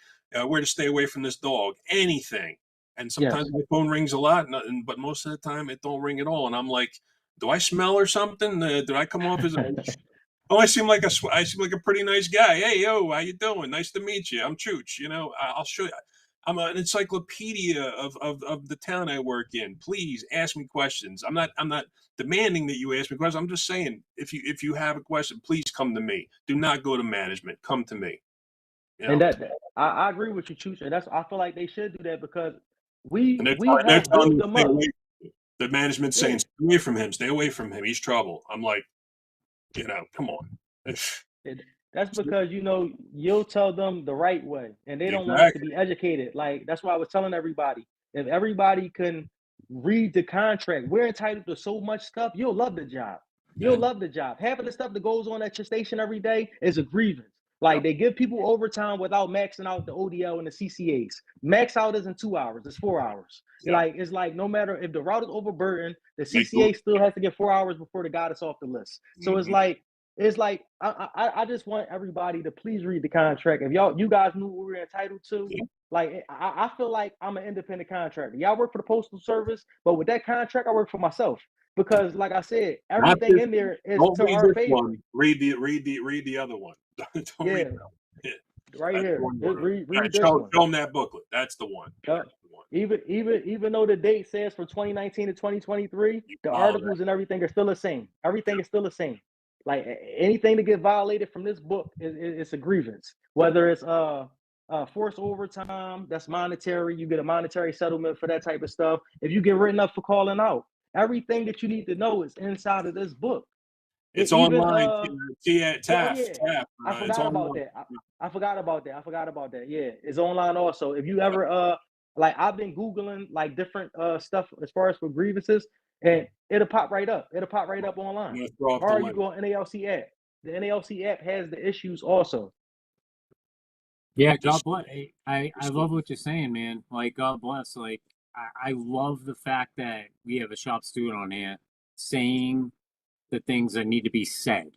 where to stay away from this dog, anything. And sometimes my phone rings a lot, but most of the time it don't ring at all. And I'm like, do I smell or something? Did I come off as a Oh, I seem like a pretty nice guy. Hey, yo, how you doing? Nice to meet you. I'm Chooch. I'll show you. I'm an encyclopedia of the town I work in. Please ask me questions. I'm not demanding that you ask me questions. I'm just saying, if you have a question, please come to me. Do not go to management. Come to me. And I agree with you, Chooch. And I feel like they should do that because we they're have telling built me them stay up. away. The management's saying, stay away from him. Stay away from him. He's trouble. I'm like, come on. That's because you'll tell them the right way, and they don't want us to be educated. Like that's why I was telling everybody, if everybody can read the contract, we're entitled to so much stuff. You'll love the job. You'll love the job. Half of the stuff that goes on at your station every day is a grievance. Like they give people overtime without maxing out the ODL and the CCAs. Max out isn't 2 hours; it's 4 hours. It's like no matter if the route is overburdened, the CCA still has to get 4 hours before the guy is off the list. So it's like I just want everybody to please read the contract. If you guys knew what we were entitled to, like I feel like I'm an independent contractor. Y'all work for the Postal Service, but with that contract, I work for myself because, like I said, everything in there is to our favor. One. Read the other one. Don't read that. Right here. Read this show one. Show them that booklet. That's the one. That's the one. Even though the date says from 2019 to 2023, the articles and everything are still the same. Everything is still the same. Like anything to get violated from this book is a grievance. Whether it's forced overtime, that's monetary. You get a monetary settlement for that type of stuff. If you get written up for calling out, everything that you need to know is inside of this book. It's online. TAF. I forgot about that. I forgot about that. Yeah, it's online also. If you ever like I've been Googling like different stuff as far as for grievances, and it'll pop right up. It'll pop right up online. Or you go on NALC app. The NALC app has the issues also. Yeah, God bless. I love what you're saying, man. Like, God bless. Like, I love the fact that we have a shop steward on here saying the things that need to be said,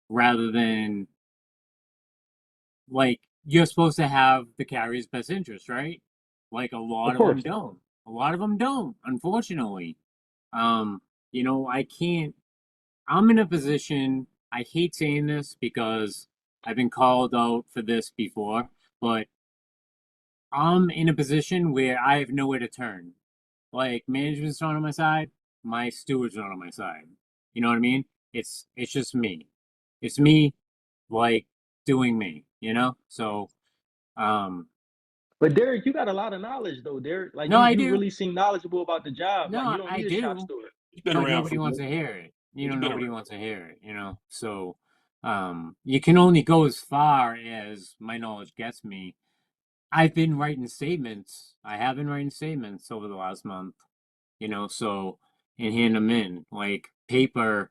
rather than, like, you're supposed to have the carrier's best interest, right? Like, a lot of them don't. A lot of them don't, unfortunately. I can't, I'm in a position, I hate saying this because I've been called out for this before, but I'm in a position where I have nowhere to turn. Like, management's not on my side, my steward's not on my side. You know what I mean? It's just me. It's me, like, doing me, So, But Derek, you got a lot of knowledge though, Derek. Like no, you really seem knowledgeable about the job. No, like you don't need a shop steward. But nobody wants to hear it. Nobody wants to hear it, So you can only go as far as my knowledge gets me. I've been writing statements. I have been writing statements over the last month, so and hand them in. Like paper,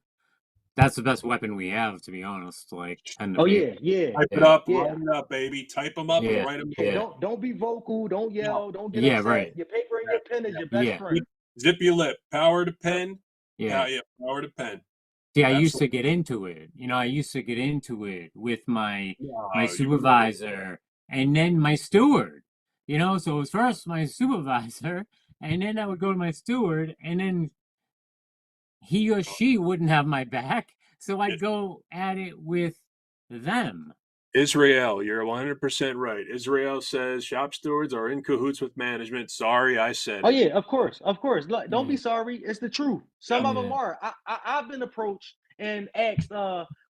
that's the best weapon we have, to be honest. Like pen to paper. Type it up, write it up, baby. Type them up and write them down. Don't be vocal. Don't yell. Don't get upset. Right. Your paper and your pen is your best friend. Zip your lip. Power to pen. Power to pen. See, I used to get into it. I used to get into it with my supervisor and then my steward. So it was first my supervisor, and then I would go to my steward, and then he or she wouldn't have my back, so I'd go at it with them. Israel, you're 100% right. Israel says shop stewards are in cahoots with management. Sorry, I said it. Oh yeah, of course. Look, don't be sorry. It's the truth. Some of them are. I've been approached and asked,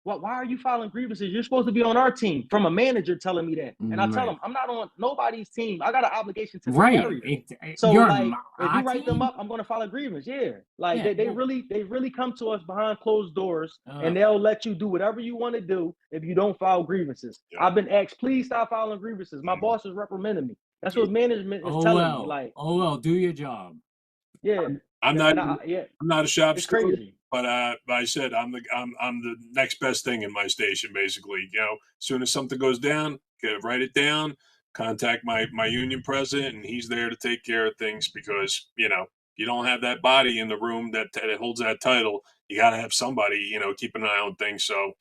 why are you filing grievances? You're supposed to be on our team. From a manager telling me that, and I tell them I'm not on nobody's team. I got an obligation to the carrier. So like, if you write them up, I'm going to file a grievance. Like they really come to us behind closed doors, and they'll let you do whatever you want to do if you don't file grievances. I've been asked, please stop filing grievances. My boss is reprimanding me. That's what management is telling me. Like, do your job. Yeah. I'm Yeah, not. I'm not a shop it's steward, crazy. but I said I'm the next best thing in my station. Basically, you know, as soon as something goes down, write it down, contact my union president, and he's there to take care of things because you know you don't have that body in the room that holds that title. You got to have somebody, you know, keeping an eye on things. So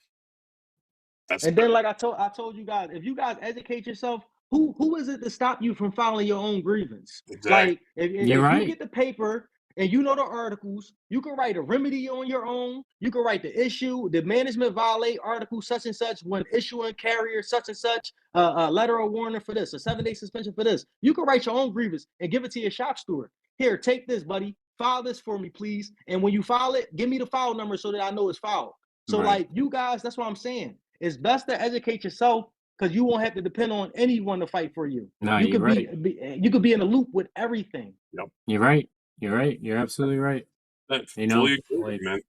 that's And then, like I told you guys, if you guys educate yourself, who is it to stop you from filing your own grievance? exactly. Like, if You're you right. get the paper and you know the articles, you can write a remedy on your own. You can write the issue, the management violate article such and such when issuing carrier such and such a letter of warning for this, a 7-day suspension for this. You can write your own grievance and give it to your shop steward. Here, take this, buddy. File this for me, please. And when you file it, give me the file number so that I know it's filed. So, Right. like, you guys, that's what I'm saying. It's best to educate yourself because you won't have to depend on anyone to fight for you. No, You you're could right. you could be in the loop with everything. Yep. You're right. You're right. You're absolutely right. You know, Fully agree, man.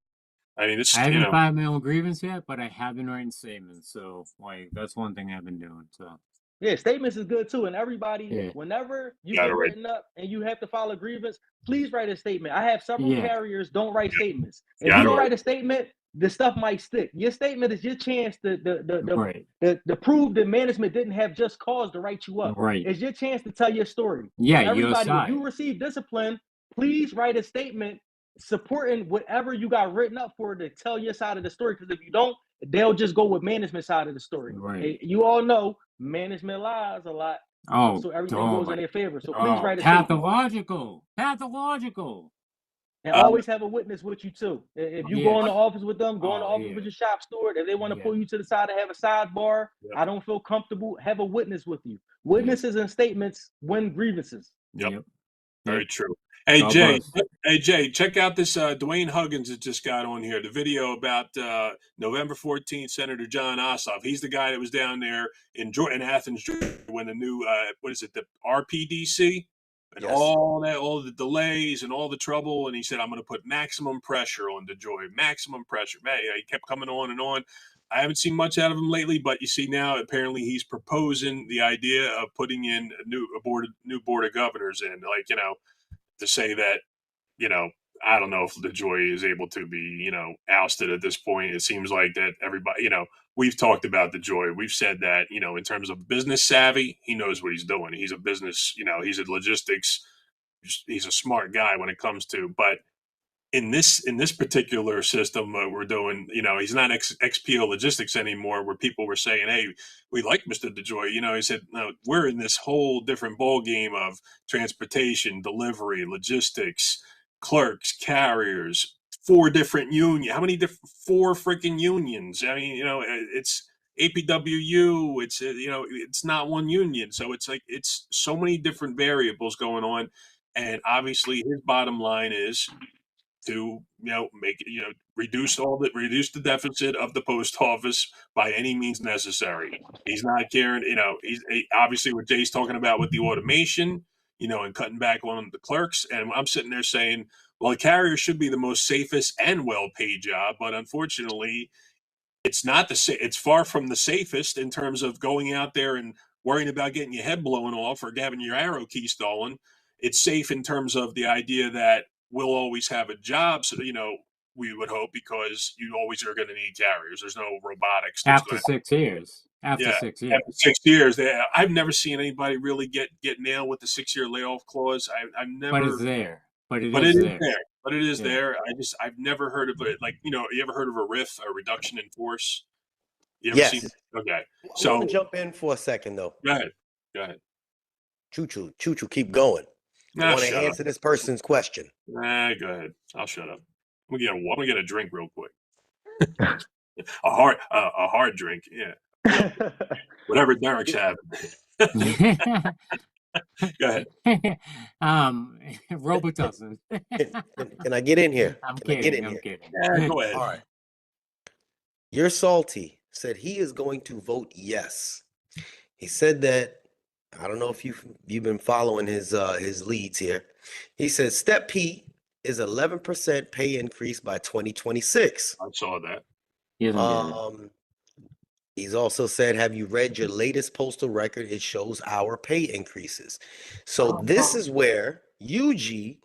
I mean, it's I haven't you know, filed my own grievance yet, but I have been writing statements. So, like, that's one thing I've been doing. So, Yeah, statements is good too. And everybody, yeah. whenever you Gotta get write. written up and you have to file a grievance, please write a statement. I have several Yeah. carriers don't write statements. If you Gotta don't write. write a statement, the stuff might stick. Your statement is your chance to Right. to prove that management didn't have just cause to write you up. Right. It's your chance to tell your story. Yeah, So everybody, if USI. you receive discipline, please write a statement supporting whatever you got written up for to tell your side of the story. Because if you don't, they'll just go with management side of the story. Right. And you all know management lies a lot. Oh, So everything goes in their favor. So please write a statement. Pathological. And always have a witness with you too. If you go in the Yes. office with them, go in the Oh, office yeah. with your shop steward. If they want to Yeah. pull you to the side and have a sidebar, Yep. I don't feel comfortable. Have a witness with you. Witnesses and statements win grievances. Yep. Very true. Hey Jay, check out this Dwayne Huggins that just got on here. The video about November 14th, Senator John Ossoff. He's the guy that was down there in Athens, Georgia, when the new what is it, the RPDC, and Yes. all the delays and all the trouble. And he said, I'm going to put maximum pressure on DeJoy, maximum pressure. Man, he kept coming on and on. I haven't seen much out of him lately, but you see now apparently he's proposing the idea of putting in a new board of governors in, like, you know, to say that, you know, I don't know if DeJoy is able to be, you know, ousted at this point. It seems like that everybody, you know, we've talked about DeJoy. We've said that, you know, in terms of business savvy, he knows what he's doing. He's a business, you know, he's a logistics, he's a smart guy when it comes to, but in this particular system we're doing, you know, he's not XPO Logistics anymore, where people were saying, hey, we like Mr. DeJoy. You know, he said, no, we're in this whole different ball game of transportation, delivery, logistics, clerks, carriers, 4 different unions. How many different 4 freaking unions? I mean, you know, it's APWU, it's you know, it's not one union. So it's like it's so many different variables going on. And obviously his bottom line is to, you know, make, you know, reduce the deficit of the post office by any means necessary. He's not caring, you know, obviously what Jay's talking about with the automation, you know, and cutting back on the clerks. And I'm sitting there saying, well, a carrier should be the most safest and well-paid job, but unfortunately, it's not it's far from the safest in terms of going out there and worrying about getting your head blown off or having your arrow key stolen. It's safe in terms of the idea that we'll always have a job. So, you know, we would hope, because you always are going to need carriers. There's no robotics. After 6 years. After Yeah, 6 years. after 6 years, I've never seen anybody really get nailed with the 6-year layoff clause. I've never. But it's there. But it But is it is there. there. But it is Yeah. there. I've never heard of it. Like, you know, you ever heard of a RIF, a reduction in force? You ever seen? Yes. Okay. I So want to jump in for a second though. go ahead. Go ahead. Choo-choo, keep going. I want to answer this person's question. Go ahead. I'll shut up. I'm gonna get a drink real quick. a hard drink. Yeah. Whatever Derek's having. Go ahead. Robitussin. Can I get in here? I'm Can I get in kidding. I'm here? kidding. Yeah, go ahead. All right. You're salty said he is going to vote yes. He said that, I don't know if you've been following his leads here. He says step P is 11% pay increase by 2026. I saw that. He doesn't get it. He's also said, have you read your latest postal record? It shows our pay increases. So this is where UG,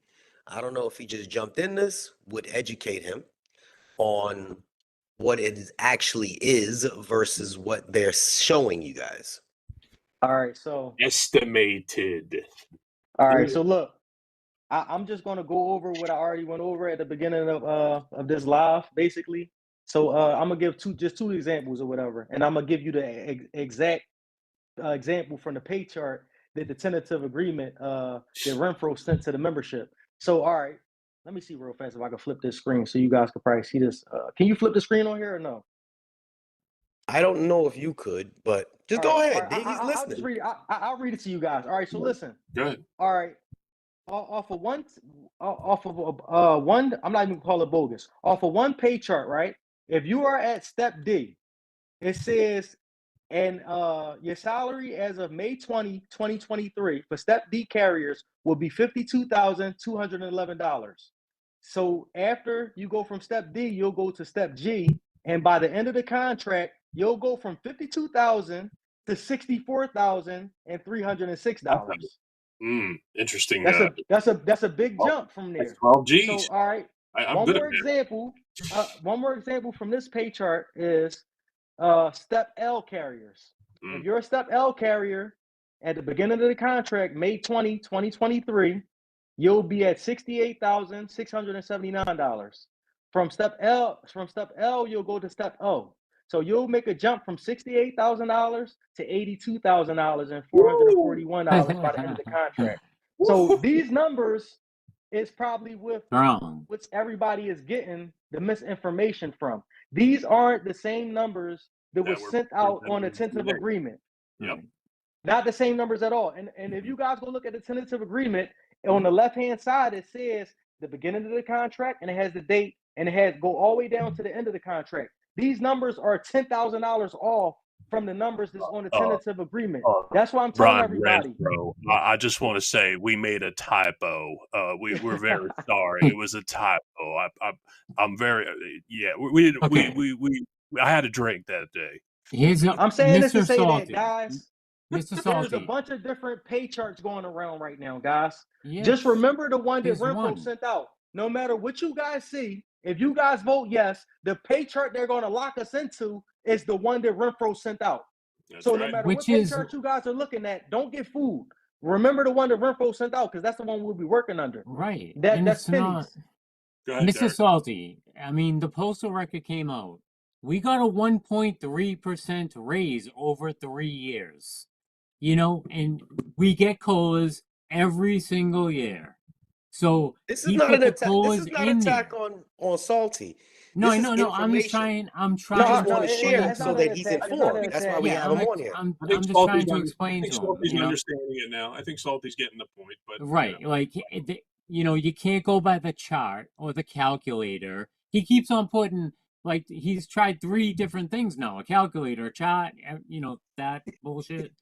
I don't know if he just jumped in this, would educate him on what it actually is versus what they're showing you guys. All right, so Estimated. all right, so look, I'm just gonna go over what I already went over at the beginning of this live, basically. So I'm gonna give just two examples or whatever, and I'm gonna give you the exact example from the pay chart that the tentative agreement that Renfro sent to the membership. So all right, let me see real fast if I can flip this screen so you guys can probably see this. Can you flip the screen on here or no? I don't know if you could, but just go ahead. He's listening. I'll just read it. I'll read it to you guys. All right, so listen. Good. All right. Off of one, I'm not even gonna call it bogus. Off of one pay chart, right? If you are at step D, it says, and your salary as of May 20, 2023 for step D carriers will be $52,211. So after you go from step D, you'll go to step G, and by the end of the contract, you'll go from $52,000 to $64,306. Interesting. That's a big jump from there. 12 G's. So all right, I'm good at one more example from this pay chart is step L carriers. If you're a step L carrier at the beginning of the contract, May 20, 2023, you'll be at $68,679. From step L, you'll go to step O. So you'll make a jump from $68,000 to $82,000 and $441 by the end of the contract. So these numbers is probably which everybody is getting the misinformation from. These aren't the same numbers that were sent out on the tentative agreement. Yep. Not the same numbers at all. And if you guys go look at the tentative agreement, on the left-hand side, it says the beginning of the contract, and it has the date, and it has go all the way down to the end of the contract. These numbers are $10,000 off from the numbers that's on the tentative agreement. That's why I'm telling everybody. Bro, I just want to say we made a typo. We're very sorry. It was a typo. I'm very I had a drink that day. I'm saying this to say Salty. that, guys. Mr. Salty. There's a bunch of different pay charts going around right now, guys. Yes, just remember the one that Renfro sent out. No matter what you guys see, if you guys vote yes, the pay chart they're going to lock us into is the one that Renfro sent out. That's so right. No matter what pay chart you guys are looking at, don't get fooled. Remember the one that Renfro sent out, because that's the one we'll be working under. Right. That's pennies. Mr. Salty, I mean, the postal record came out. We got a 1.3% raise over 3 years. You know, and we get COLAs every single year. So this is not an attack. This is not an attack on Salty. No, I'm just trying. I just want to share it so that he's informed. That's why we have him on here. I'm just trying to explain to him. Salty's understanding it now. I think Salty's getting the point. But right, like you can't go by the chart or the calculator. He keeps on putting. Like, he's tried 3 different things now: a calculator, a chart, that bullshit.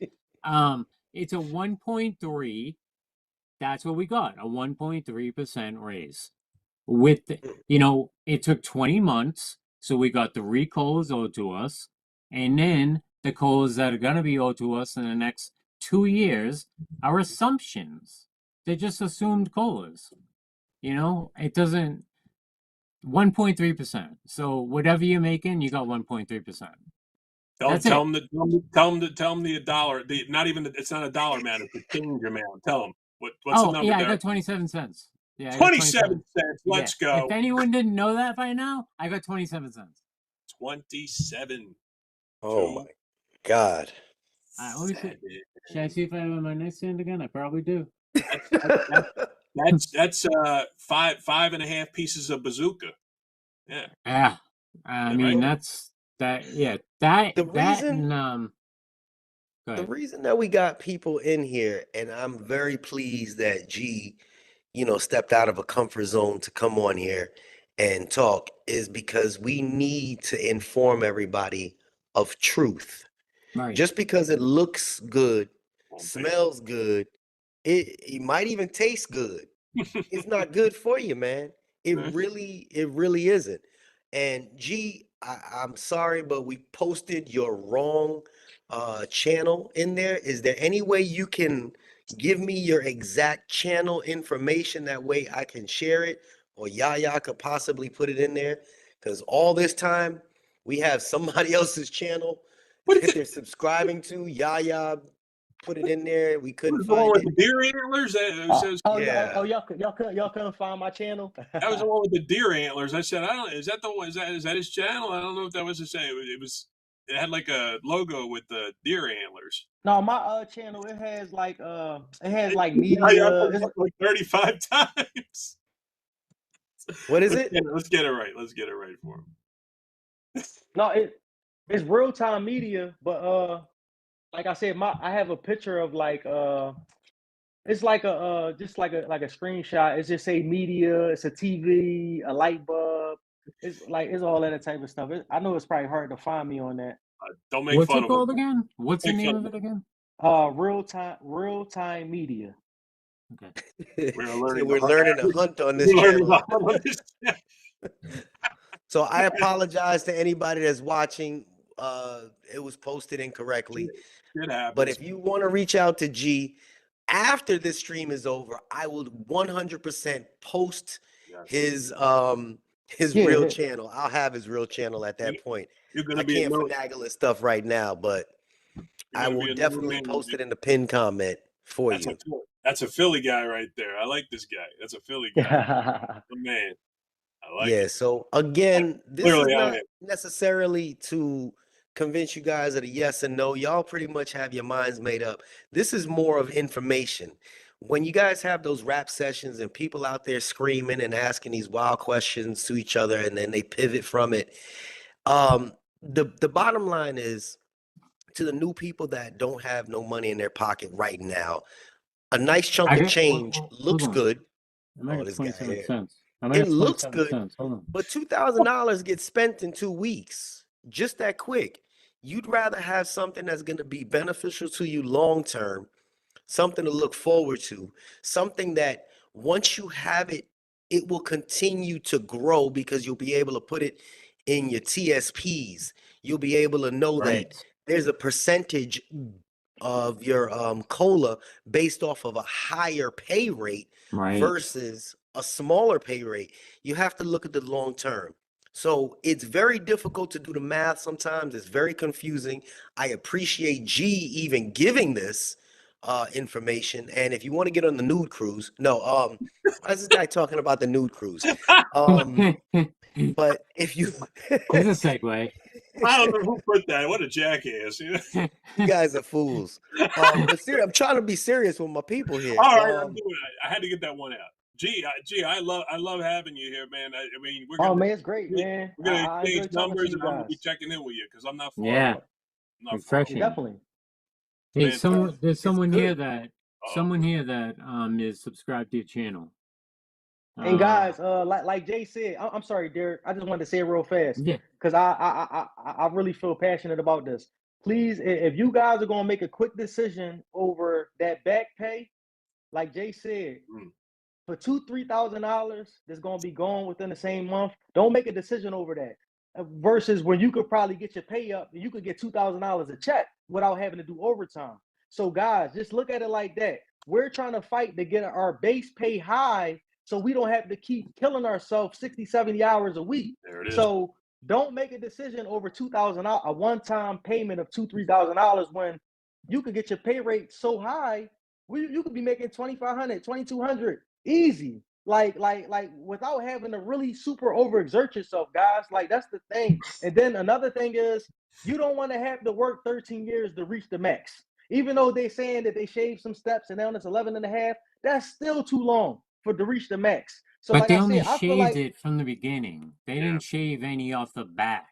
It's a 1.3. That's what we got, a 1.3% raise. With, it took 20 months, so we got the COLAs owed to us, and then the COLAs that are going to be owed to us in the next 2 years are assumptions. They just assumed COLAs. It doesn't. 1.3%. So whatever you're making, you got 1.3%. Tell them the dollar. It's not a dollar amount. It's a change amount. Tell them what's the number. I got 27 cents. Yeah, 27 cents. Let's go. If anyone didn't know that by now, I got 27 cents. 27. Oh my God. Should I see if I have my nightstand again? I probably do. That's 5.5 pieces of bazooka. Yeah. Yeah. I mean, right? That's that. Yeah. The reason that we got people in here, and I'm very pleased that G, stepped out of a comfort zone to come on here and talk, is because we need to inform everybody of truth. Right. Just because it looks good, smells good, it might even taste good. It's not good for you, man. It really isn't. And G, I'm sorry, but we posted your wrong channel in there. Is there any way you can give me your exact channel information? That way I can share it, or Yaya could possibly put it in there. Because all this time we have somebody else's channel that they're subscribing to. Yaya put it in there. We couldn't the one find with it. the deer antlers. Yeah. Y'all couldn't find my channel. That was the one with the deer antlers. I said, I don't. Is that the one? Is that his channel? I don't know if that was the same. It had like a logo with the deer antlers. No, my channel it has like media. I like 35 times. What is it? Let's get it right. Let's get it right for him. No, it's real time media, but like I said, I have a picture of like it's like a just like a screenshot. It's just say media, it's a TV, a light bulb. It's all that type of stuff. I know it's probably hard to find me on that. Don't make What's fun it called again? What's the name of it again? Real time media. Okay. We're learning to hunt on this channel. So I apologize to anybody that's watching. It was posted incorrectly. It happens. But if you want to reach out to G after this stream is over, I will 100% post his real channel. I'll have his real channel at that point. I can't finagle his stuff right now, but I will definitely post it in the pinned comment for you. That's a Philly guy right there. I like this guy. That's a Philly guy. The man. I like it. So again, this is not necessarily to convince you guys of a yes and no. Y'all pretty much have your minds made up. This is more of information. When you guys have those rap sessions and people out there screaming and asking these wild questions to each other, and then they pivot from it, the bottom line is, to the new people that don't have no money in their pocket right now, a nice chunk of change looks good. Oh, this guy here. It looks good, but $2,000 gets spent in 2 weeks, just that quick. You'd rather have something that's going to be beneficial to you long term, something to look forward to, something that once you have it, it will continue to grow because you'll be able to put it in your TSPs. You'll be able to know that there's a percentage of your COLA based off of a higher pay rate versus a smaller pay rate. You have to look at the long term. So it's very difficult to do the math sometimes. It's very confusing. I appreciate G even giving this information. And if you want to get on the nude cruise, why is this guy talking about the nude cruise? But if you there's a segue. I don't know who put that. What a jackass. You guys are fools. But seriously, I'm trying to be serious with my people here. All right, I'm doing it. I had to get that one out. G, I love having you here, man. I mean, we're gonna, man, it's great, man. We're gonna exchange numbers, and I'm gonna be checking in with you because I'm not far. Yeah, refreshing. Definitely. Hey, there's someone here that is subscribed to your channel. And guys, like Jay said, I'm sorry, Derek. I just wanted to say it real fast. Yeah. Because I really feel passionate about this. Please, if you guys are gonna make a quick decision over that back pay, like Jay said, for $2,000-$3,000 that's gonna be gone within the same month, don't make a decision over that. Versus when you could probably get your pay up and you could get $2,000 a check without having to do overtime. So guys, just look at it like that. We're trying to fight to get our base pay high so we don't have to keep killing ourselves 60, 70 hours a week. There it is. So don't make a decision over $2,000, a one-time payment of $2,000, $3,000 when you could get your pay rate so high, you could be making $2,500, $2,200 easy. Like without having to really super overexert yourself, guys. Like that's the thing. And then another thing is you don't want to have to work 13 years to reach the max. Even though they're saying that they shaved some steps and now it's 11 and a half, that's still too long to reach the max. So but like they I only said, shaved it from the beginning. They didn't shave any off the back.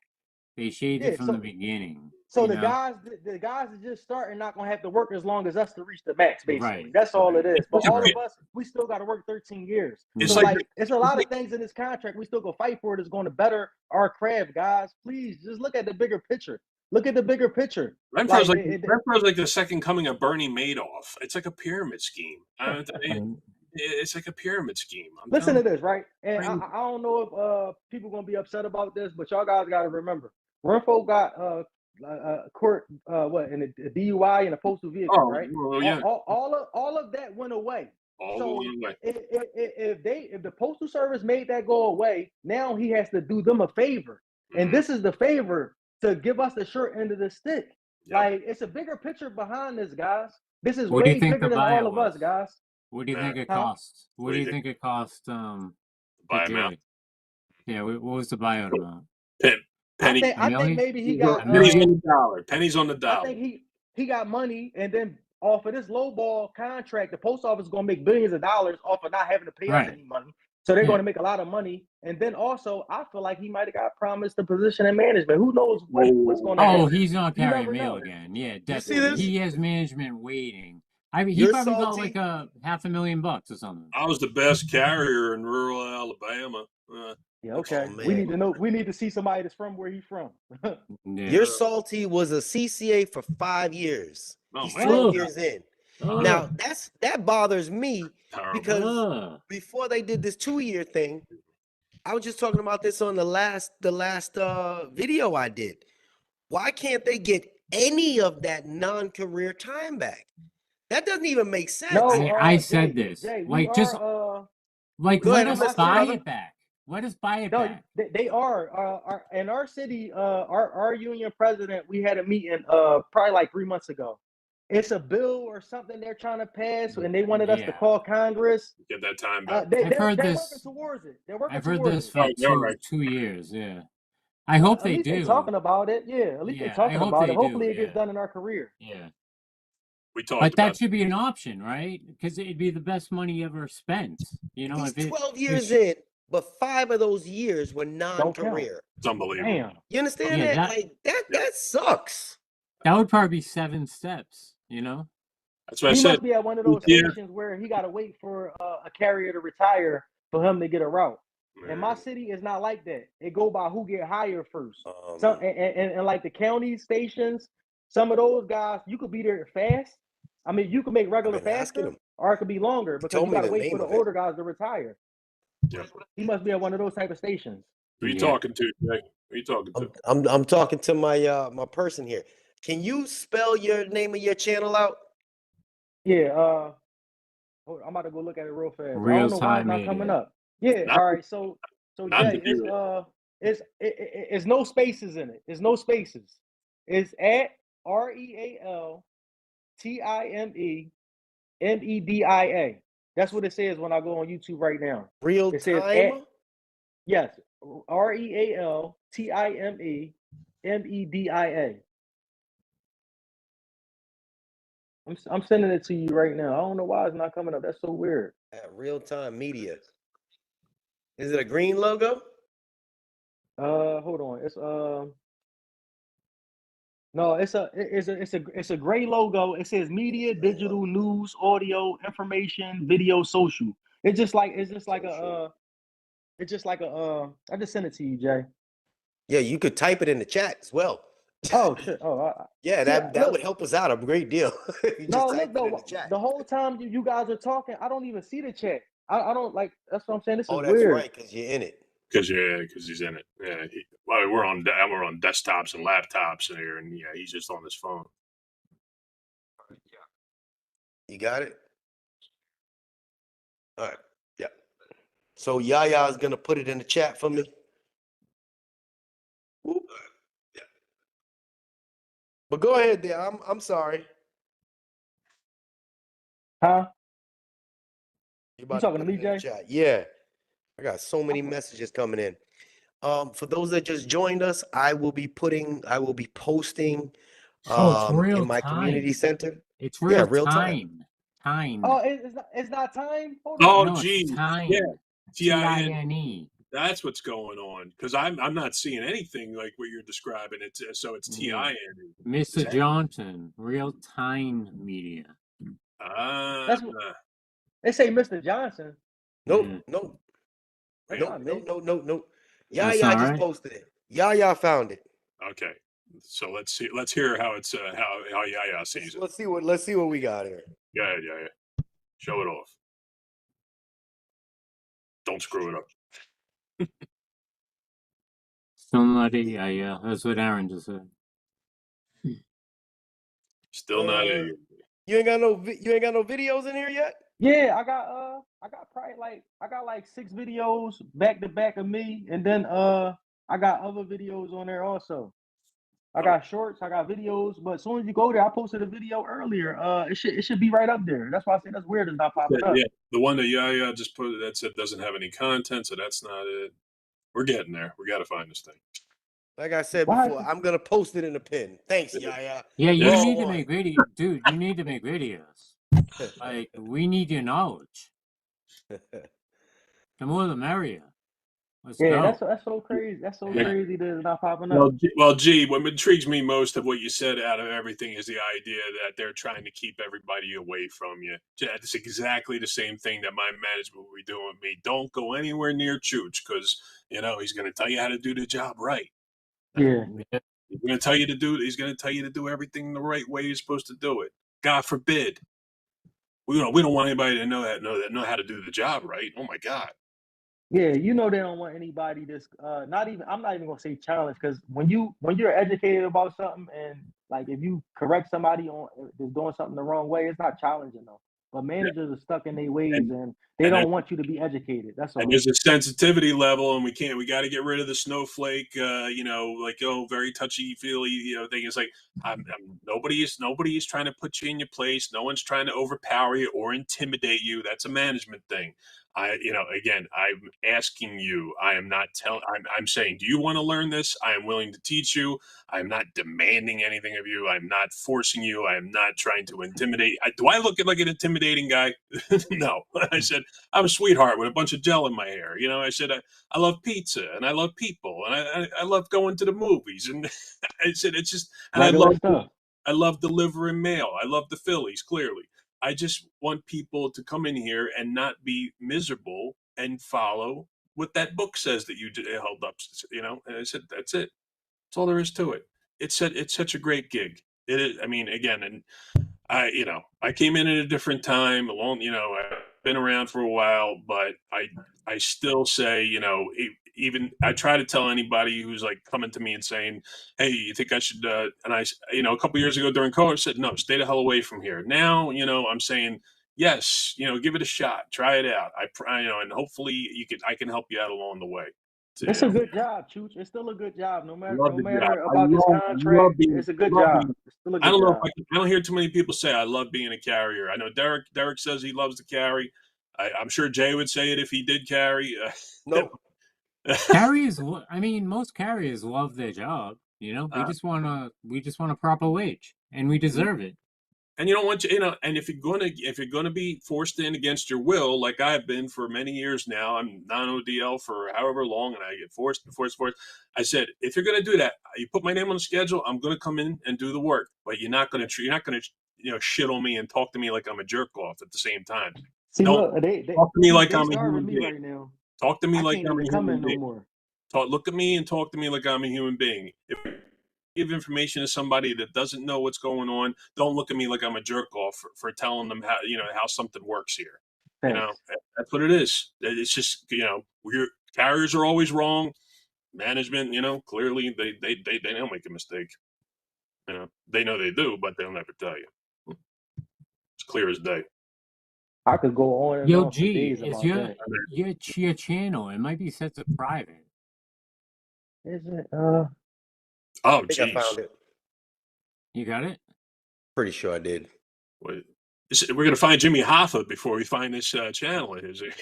They shaved it from the beginning. So the guys that just starting not gonna have to work as long as us to reach the max, basically. That's all it is. But all of us, we still got to work 13 years. It's so like it's a lot of things in this contract we still go fight for it is going to better our craft, guys. Please just look at the bigger picture. Look at the bigger picture. Renfro's like the second coming of Bernie Madoff. It's like a pyramid scheme. It's like a pyramid scheme. Listen to this, right? And I don't know if people gonna be upset about this, but y'all guys got to remember, Renfro got court, what, in a DUI in a postal vehicle, Oh, right? well, yeah. All of that went away. All So the way. if the postal service made that go away, now he has to do them a favor, and this is the favor to give us the short end of the stick. Yep. Like, it's a bigger picture behind this, guys. This is What do you way think bigger the than all buyout of us, was? guys. What do you think it Huh? cost? What do you think it cost? Buy amount? DeJoy? Yeah, what was the buyout amount? Penny. I think maybe he got pennies on the dollar. Pennies on the dollar. I think he got money, and then off of this lowball contract, the post office is going to make billions of dollars off of not having to pay us any money. So they're going to make a lot of money. And then also, I feel like he might have got promised a position in management. Who knows what's going to happen? Oh, he's not carrying mail again. Yeah, definitely. He has management waiting. I mean, he probably got like $500,000 or something. I was the best carrier in rural Alabama. Yeah, okay. We need to know. We need to see somebody that's from where he's from. Your Salty was a CCA for 5 years. He's 12 years in. Now that bothers me because before they did this 2-year thing, I was just talking about this on the last video I did. Why can't they get any of that non-career time back? That doesn't even make sense. No, I said this. Jay, like, just let us buy it back. Let us buy it back. They are. In our city, our union president, we had a meeting probably like 3 months ago. It's a bill or something they're trying to pass, and they wanted us to call Congress. Get that time back. I've heard this. Working towards it. They're working I've heard this for 2 years. Yeah, I hope they do. They're talking about it. Yeah, at least they're talking about it. Hopefully, it gets done in our career. Yeah. We talked but that should be an option, right? Because it'd be the best money ever spent. You know, he's 12 years in, but 5 of those years were non-career. It's unbelievable. Damn. You understand that? That sucks. That would probably be 7 steps. You know, that's what he I said. Must be at one of those stations where he got to wait for a carrier to retire for him to get a route. And my city is not like that. It go by who get hired first. And like the county stations, some of those guys, you could be there fast. I mean, you could make regular faster, or it could be longer because you got to wait for the older guys to retire. Yep. He must be at one of those type of stations. Who are you talking to, Jay? Who are you talking to? I'm talking to my my person here. Can you spell your name of your channel out? Yeah. I'm about to go look at it real fast. Real I don't know why it's not coming up. Yeah. All right. So Jay, it's no spaces in it. It's no spaces. It's at RealTimeMedia. That's what it says when I go on YouTube right now. Real time? Yes. RealTimeMedia. I'm sending it to you right now. I don't know why it's not coming up. That's so weird. At Real Time Media. Is it a green logo? Hold on. It's no, it's a gray logo. It says media, digital, news, audio, information, video, social. I just sent it to you, Jay. Yeah, you could type it in the chat as well. Oh shit! That would help us out a great deal. The whole time you guys are talking, I don't even see the chat. I don't like. That's what I'm saying. This is weird. That's right, because you're in it. Because he's in it. Yeah, we're on desktops and laptops in here, and he's just on his phone. You got it. All right. Yeah. So Yaya is gonna put it in the chat for me. Whoop. Yeah. But go ahead there. I'm sorry. Huh? You talking to me, Jay? Yeah. I got so many messages coming in. For those that just joined us, I will be posting in my community center. It's real time. Oh, it's not time? Hold on. No, geez. Time. Yeah. T-I-N-E. That's what's going on. Because I'm not seeing anything like what you're describing. It's T-I-N-E. Mr. Johnson, Real Time Media. That's what they say, Mr. Johnson. Nope. Yaya just posted it. Yaya found it. Okay. So let's hear how it's how Yaya sees it. Let's see what we got here. Yeah. Show it off. Don't screw it up. Somebody, that's what Aaron just said. Still not A. You ain't got no videos in here yet? Yeah, I got probably like 6 videos back to back of me, and then I got other videos on there also. I got shorts, I got videos, but as soon as you go there, I posted a video earlier. It should be right up there. That's why I say that's weird. It's not popping up. Yeah, the one that Yaya just put that said doesn't have any content, so that's not it. We're getting there. We got to find this thing. Like I said before, I'm gonna post it in a pin. Thanks, Yaya. Yeah, you need to make video, dude. You need to make videos. Like, we need your knowledge. The more the merrier. Let's go. That's so crazy. That's so crazy that it's not popping up. Well, G, what intrigues me most of what you said out of everything is the idea that they're trying to keep everybody away from you. It's exactly the same thing that my management will be doing with me. Don't go anywhere near Chooch because, he's going to tell you how to do the job right. Yeah. He's going to tell you to do. He's going to tell you to do everything the right way you're supposed to do it. God forbid. We don't want anybody to know how to do the job right. Oh my God. Yeah, they don't want anybody that's I'm not even gonna say challenge, because when you're educated about something, and like if you correct somebody on that's doing something the wrong way, it's not challenging them. But managers are stuck in their ways, and they don't want you to be educated. That's all. And there's a sensitivity level, and we got to get rid of the snowflake, very touchy feely, thing. It's like nobody is trying to put you in your place. No one's trying to overpower you or intimidate you. That's a management thing. Again, I'm asking you. I am not telling. I'm saying, do you want to learn this? I am willing to teach you. I'm not demanding anything of you. I'm not forcing you. I am not trying to intimidate. Do I look like an intimidating guy? No. I said I'm a sweetheart with a bunch of gel in my hair. I said I love pizza and I love people and I love going to the movies, and I said it's just, and I love delivering mail. I love the Phillies, clearly. I just want people to come in here and not be miserable and follow what that book says that you held up, And I said, that's it. That's all there is to it. It's such a great gig. It is. I mean, again, and I came in at a different time. I've been around for a while, but I still say, even I try to tell anybody who's like coming to me and saying, "Hey, you think I should?" And I, a couple years ago during COVID, I said, "No, stay the hell away from here." Now, I'm saying, yes, give it a shot, try it out. And hopefully I can help you out along the way. It's a good job, Chooch. It's still a good job, no matter about this contract. It's a good job. It's still a good job. I don't hear too many people say I love being a carrier. I know Derek says he loves to carry. I'm sure Jay would say it if he did carry. No. Carriers, most carriers love their job. We just want a proper wage, and we deserve it. And you don't want and if you're gonna be forced in against your will, like I've been for many years now, I'm non-ODL for however long, and I get forced. I said, if you're gonna do that, you put my name on the schedule. I'm gonna come in and do the work, but you're not gonna shit on me and talk to me like I'm a jerk off at the same time. See, look, they talk to me like I'm a starving human me being. right now. Talk to me like I'm a human human being. No more. Look at me and talk to me like I'm a human being. If you give information to somebody that doesn't know what's going on, don't look at me like I'm a jerk off for telling them how something works here. Thanks. That's what it is. It's just carriers are always wrong. Management, clearly they don't make a mistake. They know they do, but they'll never tell you. It's clear as day. I could go on and on for days about that. Your channel, it might be set to private. Is it? Oh, geez. I found it. You got it? Pretty sure I did. Wait. We're gonna find Jimmy Hoffa before we find this channel. We gotta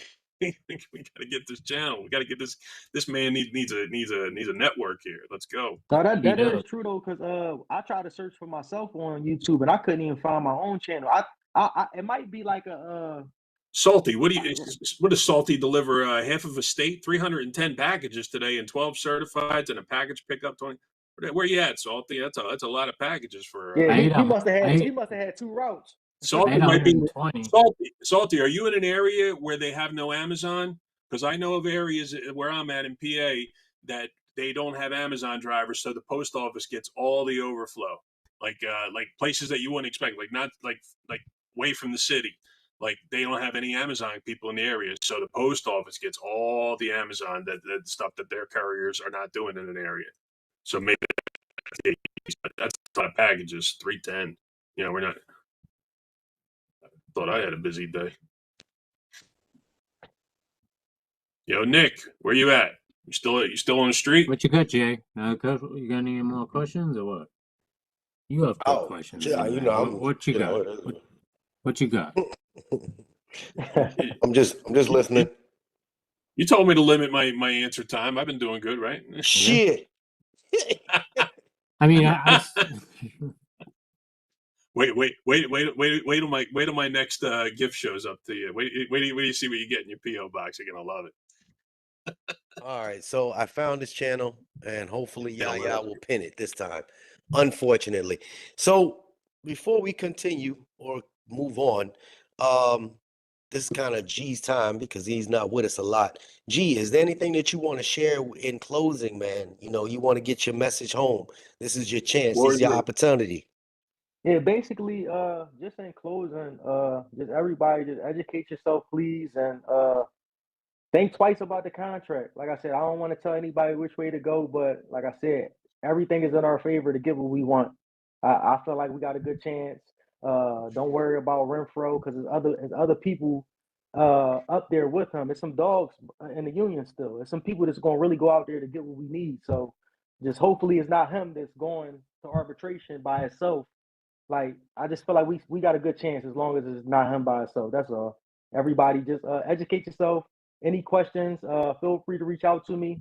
get this channel. We gotta get this. This man needs a network here. Let's go. No, that is true though, because I tried to search for myself on YouTube and I couldn't even find my own channel. I it might be like a Salty. What does Salty deliver? Half of a state, 310 packages today, and 12 certifieds, and a package pickup 20. Where you at, Salty? That's a lot of packages for. Yeah, he must have had 2 routes. Salty might be Salty. Are you in an area where they have no Amazon? Because I know of areas where I'm at in PA that they don't have Amazon drivers, so the post office gets all the overflow, like places that you wouldn't expect, like not like away from the city. Like they don't have any Amazon people in the area, so the post office gets all the Amazon that stuff that their carriers are not doing in an area. So maybe that's a lot of packages, 310. Yeah, we're not. Thought I had a busy day. Yo, Nick, where you at? You still on the street? What you got, Jay? You got any more questions or what? You have good questions. Yeah, you know, what you got? What you got? I'm just listening. You told me to limit my answer time. I've been doing good, right? Shit. I mean, wait till my next gift shows up to you. Wait till you see what you get in your PO box. You're gonna love it. All right, so I found this channel, and hopefully y'all will pin it this time. Unfortunately, so before we continue or move on, this is kind of G's time because he's not with us a lot. G, is there anything that you want to share in closing, man? You know, you want to get your message home. This is your chance. This is your opportunity. Yeah, basically, just in closing, just everybody just educate yourself, please, and think twice about the contract. Like I said, I don't want to tell anybody which way to go, but like I said, everything is in our favor to get what we want. I feel like we got a good chance. Don't worry about Renfro because there's other people up there with him. There's some dogs in the union still. There's some people that's gonna really go out there to get what we need. So just hopefully it's not him that's going to arbitration by itself. Like I just feel like we got a good chance as long as it's not him by itself. That's all. Everybody just educate yourself. Any questions, feel free to reach out to me.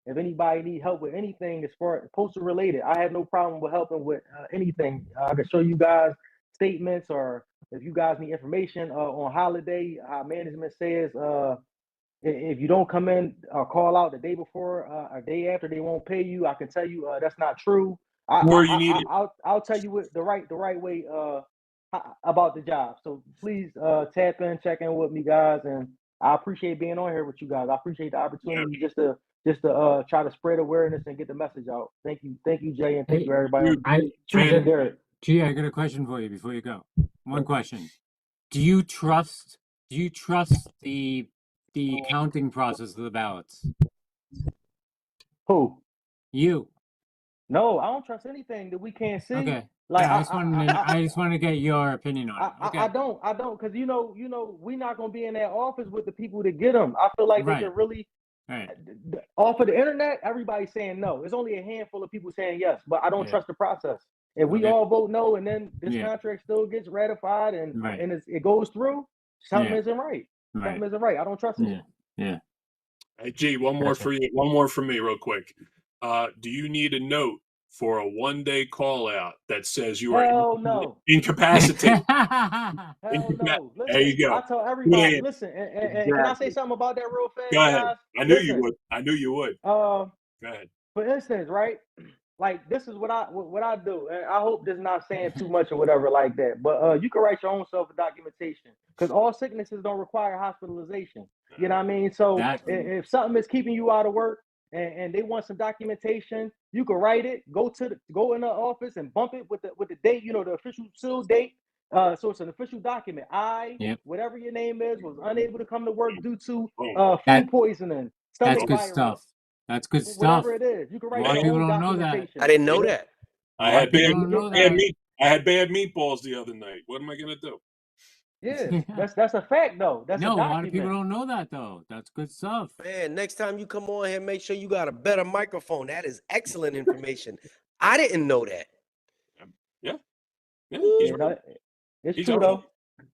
If anybody need help with anything as far as postal related, I have no problem with helping with anything. I can show you guys statements, or if you guys need information on holiday, how management says if you don't come in or call out the day before or day after, they won't pay you. I can tell you that's not true. I'll tell you what the right way about the job. So please tap in, check in with me, guys, and I appreciate being on here with you guys. I appreciate the opportunity just to try to spread awareness and get the message out. Thank you, Jay, and thank you everybody. Gee, I got a question for you before you go. One question: Do you trust the counting process of the ballots? Who? You. No, I don't trust anything that we can't see. Okay. Like yeah, I just want to get your opinion on it. Okay. I don't, because you know, we're not gonna be in that office with the people that get them. I feel like they can really. Off of the internet, everybody's saying no. It's only a handful of people saying yes, but I don't trust the process. If we all vote no, and then this contract still gets ratified and it goes through, something isn't right. Something isn't right. I don't trust it. Yeah. Hey, G, one more for you. One more for me, real quick. Do you need a note for a one-day call out that says you are incapacitated? Hell no. Listen, there you go. I tell everybody, listen, and can I say something about that real fast, Go ahead. guys? I knew you would. Go ahead. For instance, right? Like this is what I do, and I hope this is not saying too much or whatever like that. But you can write your own self-documentation because all sicknesses don't require hospitalization. You know what I mean? So if something is keeping you out of work and they want some documentation, you can write it. Go in the office and bump it with the date. You know, the official seal date. So it's an official document. Whatever your name is, was unable to come to work due to food poisoning, stomach virus. Stuff. That's good stuff. Whatever it is, you can write your people own don't know documentation. that. I didn't know that. I had bad meatballs the other night. What am I gonna do? Yeah, that's a fact though. That's a document. lot of people don't know that though. That's good stuff. Man, next time you come on here, make sure you got a better microphone. That is excellent information. I didn't know that. Yeah. It's true though.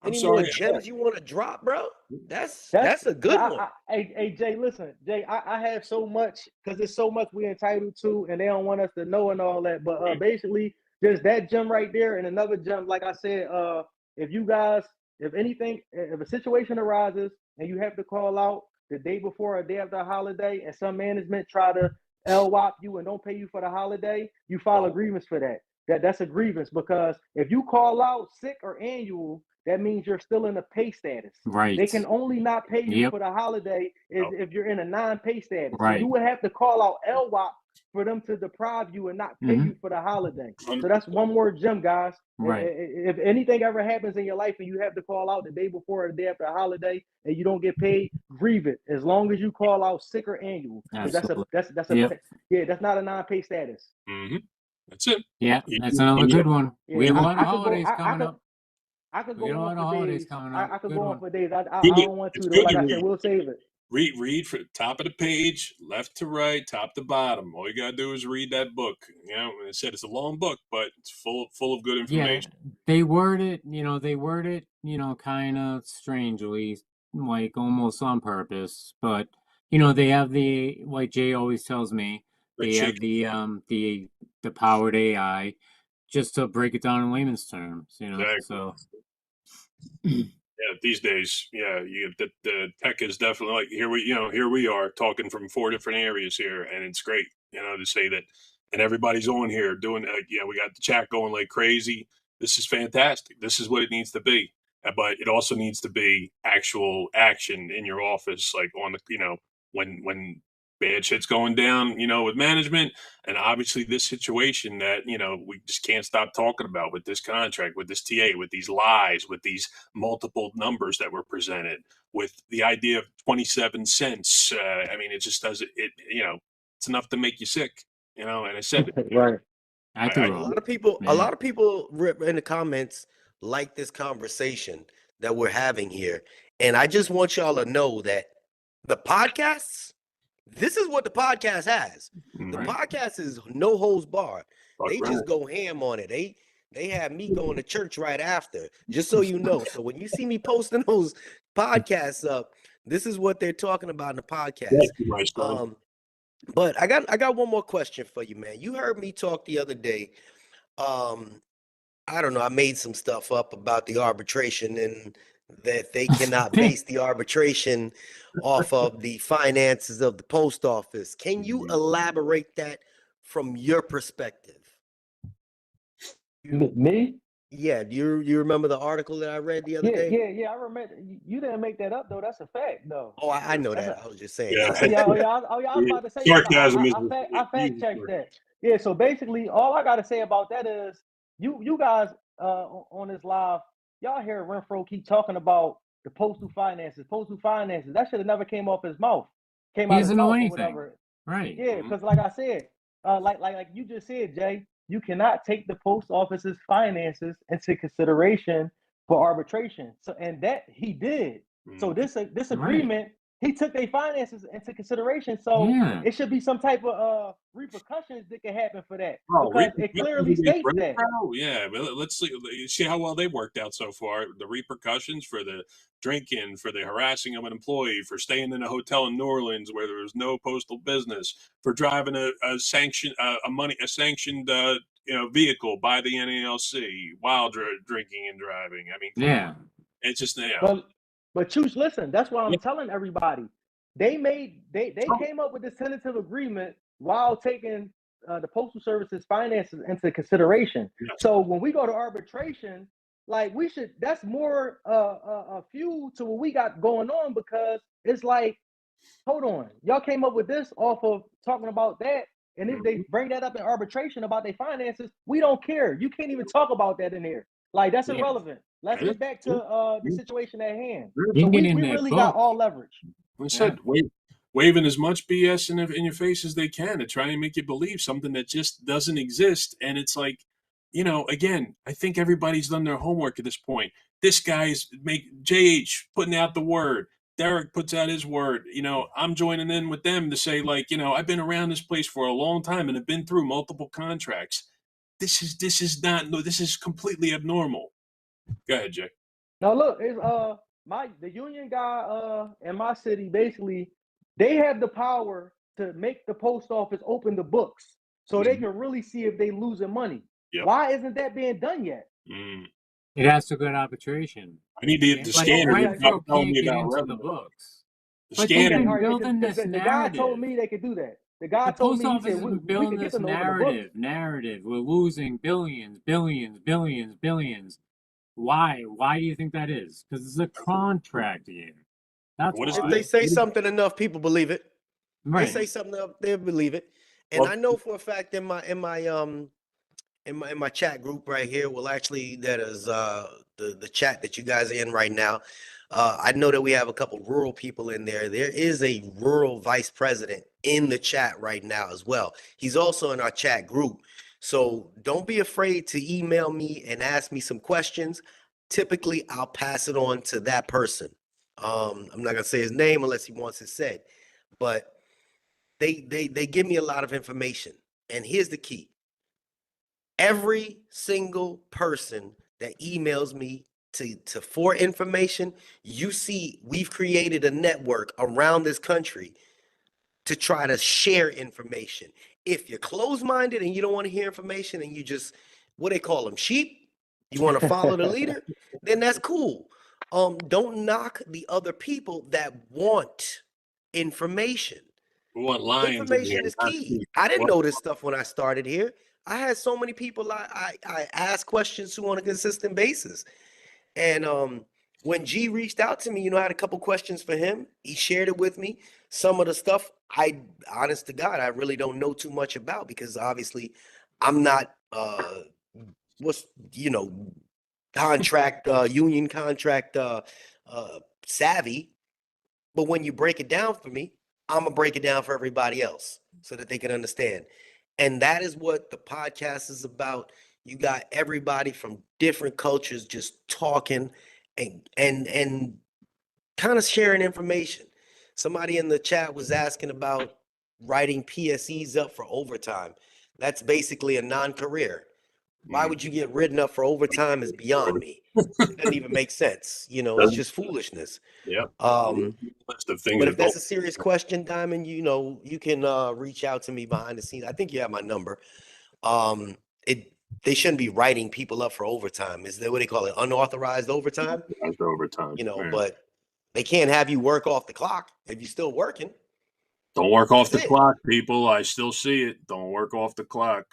Any more gems you want to drop, bro? That's a good one. Hey, Jay, listen, Jay, I have so much because there's so much we're entitled to, and they don't want us to know and all that. But basically, there's that gem right there, and another gem. Like I said, if you guys, if a situation arises and you have to call out the day before or day after a holiday, and some management try to LWOP you and don't pay you for the holiday, you file a grievance for that. That's a grievance because if you call out sick or annual, that means you're still in a pay status. Right. They can only not pay you for the holiday if you're in a non-pay status. Right. So you would have to call out LWOP for them to deprive you and not pay you for the holiday. So that's one more gem, guys. Right. If anything ever happens in your life and you have to call out the day before or the day after a holiday and you don't get paid, grieve it. As long as you call out sick or annual. That's not a non-pay status. Mm-hmm. That's it. Yeah, that's another good one. Yeah, We have a lot of I could go. holidays coming up. I could We got a go on lot of for holidays days. coming up. I could Good go on one. for days. I Good. don't want It's to though. good Like to I said, read. we'll save it. Read from top of the page, left to right, top to bottom. All you gotta do is read that book. You know, and I said it's a long book, but it's full of good information. Yeah, they word it, kind of strangely, like almost on purpose. But they have like Jay always tells me, Like they have the powered AI just to break it down in layman's terms. Exactly. So. Yeah, these days, yeah, the tech is definitely like here we are talking from 4 different areas here, and it's great, to say that, and everybody's on here doing, we got the chat going like crazy. This is fantastic. This is what it needs to be, but it also needs to be actual action in your office, like on the, when bad shit's going down, with management, and obviously this situation that we just can't stop talking about with this contract, with this TA, with these lies, with these multiple numbers that were presented, with the idea of 27 cents. I mean, it just does it. It's enough to make you sick. And I said, Right. A lot of people, in the comments like this conversation that we're having here, and I just want y'all to know that the podcasts. This is what the podcast has. The podcast is no holds barred. They just go ham on it. They have me going to church right after, just so you know. So when you see me posting those podcasts up, this is what they're talking about in the podcast. But I got one more question for you, man. You heard me talk the other day. I don't know. I made some stuff up about the arbitration and that they cannot base the arbitration off of the finances of the post office. Can you elaborate that from your perspective? Me? Yeah. Do you remember the article that I read the other day? Yeah. I remember. You didn't make that up though. That's a fact though. Oh, I know that. I was just saying. Yeah. I was about to say Sarcasm is I fact checked that. Yeah, so basically all I gotta say about that is you guys on this live, y'all hear Renfro keep talking about the postal finances. That should have never came off his mouth. Came out his mouth or whatever. Right. Yeah, because like I said, like you just said, Jay, you cannot take the post office's finances into consideration for arbitration. So and that he did. So this agreement, he took their finances into consideration. So it should be some type of repercussions that can happen for that. Because it clearly states that. Yeah, but let's see how well they worked out so far. The repercussions for the drinking, for the harassing of an employee, for staying in a hotel in New Orleans where there was no postal business, for driving a sanctioned vehicle by the NALC while drinking and driving. I mean, it's just But choose, listen, that's what I'm telling everybody. They came up with this tentative agreement while taking the Postal Service's finances into consideration. So when we go to arbitration, like that's more a fuel to what we got going on, because it's like, hold on, y'all came up with this off of talking about that. And if they bring that up in arbitration about their finances, we don't care. You can't even talk about that in here. Like, that's irrelevant. Let's get back to the situation at hand. So we really got all leverage. I said, waving as much BS in your face as they can to try and make you believe something that just doesn't exist. And it's like, again, I think everybody's done their homework at this point. This guy's JH putting out the word. Derek puts out his word. I'm joining in with them to say, like, I've been around this place for a long time and have been through multiple contracts. This is completely abnormal. Go ahead, Jay. Now look, it's the union guy in my city, basically, they have the power to make the post office open the books so they can really see if they losing money. Why isn't that being done yet? It has to go to arbitration. I need the scanner. Renfro can't get into the books. The scanner. Building this narrative. The guy told me they could do that. The guy told me, he said, we could get them to open the books. Narrative. We're losing billions. Why? Why do you think that is? Because it's a contract here. That's why. If they say something enough, people believe it. Right. They say something enough, they believe it. And I know for a fact in my chat group right here, that is the chat that you guys are in right now. I know that we have a couple rural people in there. There is a rural vice president in the chat right now as well. He's also in our chat group. So don't be afraid to email me and ask me some questions. Typically, I'll pass it on to that person. I'm not gonna say his name unless he wants it said, but they give me a lot of information. And here's the key. Every single person that emails me for information, you see, we've created a network around this country to try to share information. If you're closed-minded and you don't want to hear information and you just, what they call them, sheep, you want to follow the leader, then that's cool. Don't knock the other people that want information. We want lions in here. Information is key. I didn't know this stuff when I started here. I had so many people I ask questions to on a consistent basis. And when G reached out to me, you know, I had a couple questions for him. He shared it with me. Some of the stuff honest to God, I really don't know too much about because obviously I'm not contract union contract savvy. But when you break it down for me, I'm gonna break it down for everybody else so that they can understand. And that is what the podcast is about. You got everybody from different cultures just talking and kind of sharing information. Somebody in the chat was asking about writing PSEs up for overtime. That's basically a non-career. Why would you get written up for overtime is beyond me. It doesn't even make sense. You know, it's just foolishness. Yeah. But if that's a serious question, Diamond, you know, you can reach out to me behind the scenes. I think you have my number. They shouldn't be writing people up for overtime. Is that what they call it? Unauthorized overtime? Overtime. You know, but they can't have you work off the clock if you're still working. Don't work off the clock, people. I still see it. Don't work off the clock.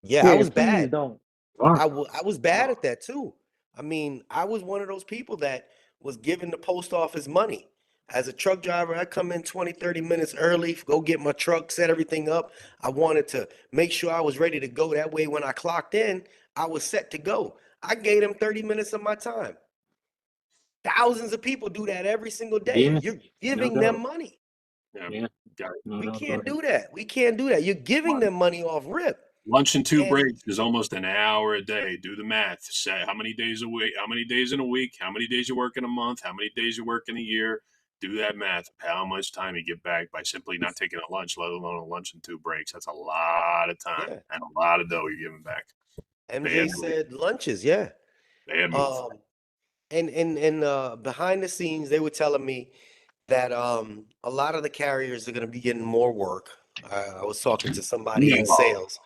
Yeah, I was bad. Don't. I was bad at that too. I mean, I was one of those people that was giving the post office money. As a truck driver, I come in 20, 30 minutes early, go get my truck, set everything up. I wanted to make sure I was ready to go. That way, when I clocked in, I was set to go. I gave them 30 minutes of my time. Thousands of people do that every single day. Yeah, You're giving them money. Yeah. We can't do that. We can't do that. You're giving them money off rip. Lunch and two breaks is almost an hour a day. Do the math. Say how many days a week, how many days in a week, how many days you work in a month, how many days you work in a year. Do that math. How much time you get back by simply not taking a lunch, let alone a lunch and two breaks. That's a lot of time and a lot of dough you're giving back. MJ said lunches, yeah. And behind the scenes, they were telling me that a lot of the carriers are going to be getting more work. I was talking to somebody in sales.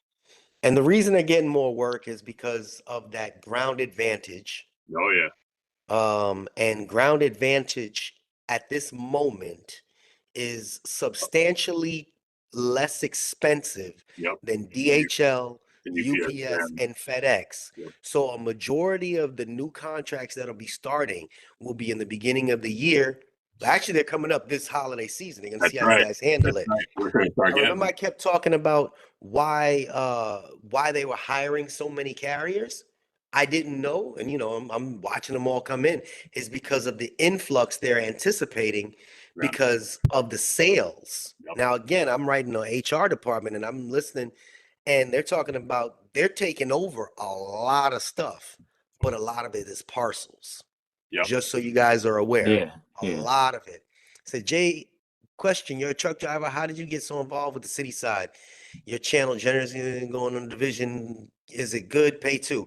And the reason they're getting more work is because of that ground advantage. Oh, yeah. And ground advantage at this moment is substantially less expensive than DHL, UPS, and FedEx. So a majority of the new contracts that'll be starting will be in the beginning of the year. Actually, they're coming up this holiday season. They're gonna see how you guys handle it. I remember I kept talking about why they were hiring so many carriers. I didn't know, and you know, I'm watching them all come in, is because of the influx they're anticipating because of the sales. Now, again, I'm writing an HR department and I'm listening, and they're talking about they're taking over a lot of stuff, but a lot of it is parcels. Just so you guys are aware, a lot of it. So Jay, question, you're a truck driver. How did you get so involved with the city side? Your channel generously going on the division. Is it good? Pay too.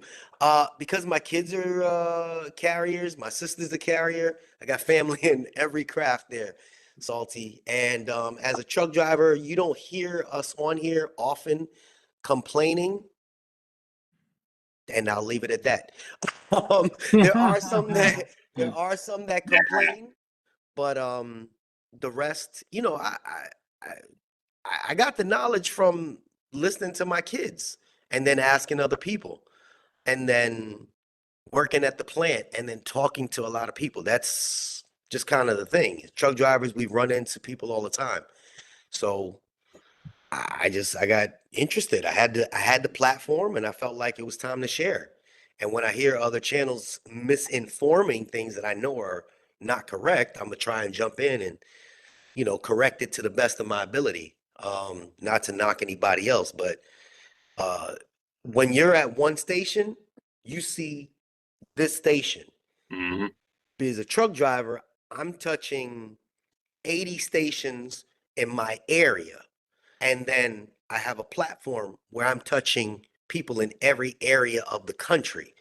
Because my kids are carriers, my sister's a carrier. I got family in every craft there, Salty. And as a truck driver, you don't hear us on here often complaining. And I'll leave it at that. There are some that complain, but the rest, you know, I got the knowledge from listening to my kids and then asking other people and then working at the plant and then talking to a lot of people. That's just kind of the thing. Truck drivers, we run into people all the time. So I got interested. I had the platform and I felt like it was time to share. And when I hear other channels misinforming things that I know are not correct, I'm gonna try and jump in and, you know, correct it to the best of my ability. Not to knock anybody else, but when you're at one station, you see this station. Mm-hmm. As a truck driver, I'm touching 80 stations in my area. And then I have a platform where I'm touching people in every area of the country.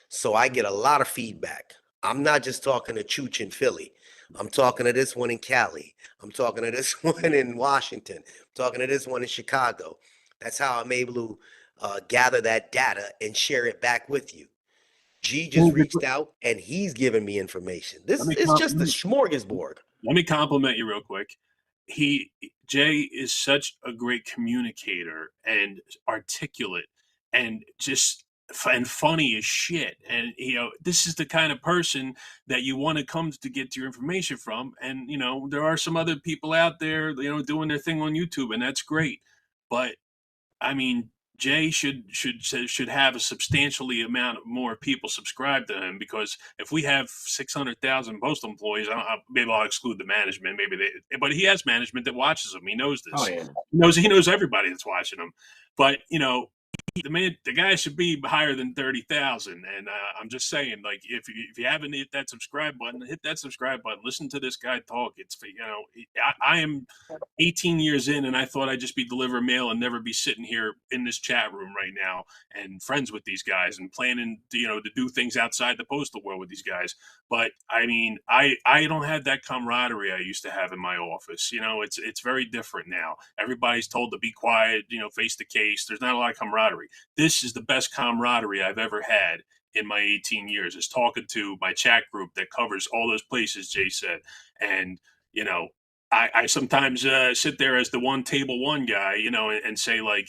So I get a lot of feedback. I'm not just talking to Chooch in Philly. I'm talking to this one in Cali. I'm talking to this one in Washington. I'm talking to this one in Chicago. That's how I'm able to gather that data and share it back with you. G just reached out and he's giving me information. This is just a smorgasbord. Let me compliment you real quick. Jay is such a great communicator and articulate and just and funny as shit. And this is the kind of person that you want to come to get your information from. And there are some other people out there, doing their thing on YouTube, and that's great. But I mean, Jay should have a substantially amount of more people subscribe to him, because if we have 600,000 postal employees, maybe I'll exclude the management. But he has management that watches him. He knows this. Oh, yeah. He knows everybody that's watching him. But the guy should be higher than 30,000. And I'm just saying, like, if you haven't hit that subscribe button, hit that subscribe button. Listen to this guy talk. It's I am 18 years in, and I thought I'd just be delivering mail and never be sitting here in this chat room right now and friends with these guys and planning to do things outside the postal world with these guys. But I mean, I don't have that camaraderie I used to have in my office. It's very different now. Everybody's told to be quiet, face the case. There's not a lot of camaraderie. This is the best camaraderie I've ever had in my 18 years, is talking to my chat group that covers all those places Jay said. And I sometimes sit there as the table one guy, and say, like,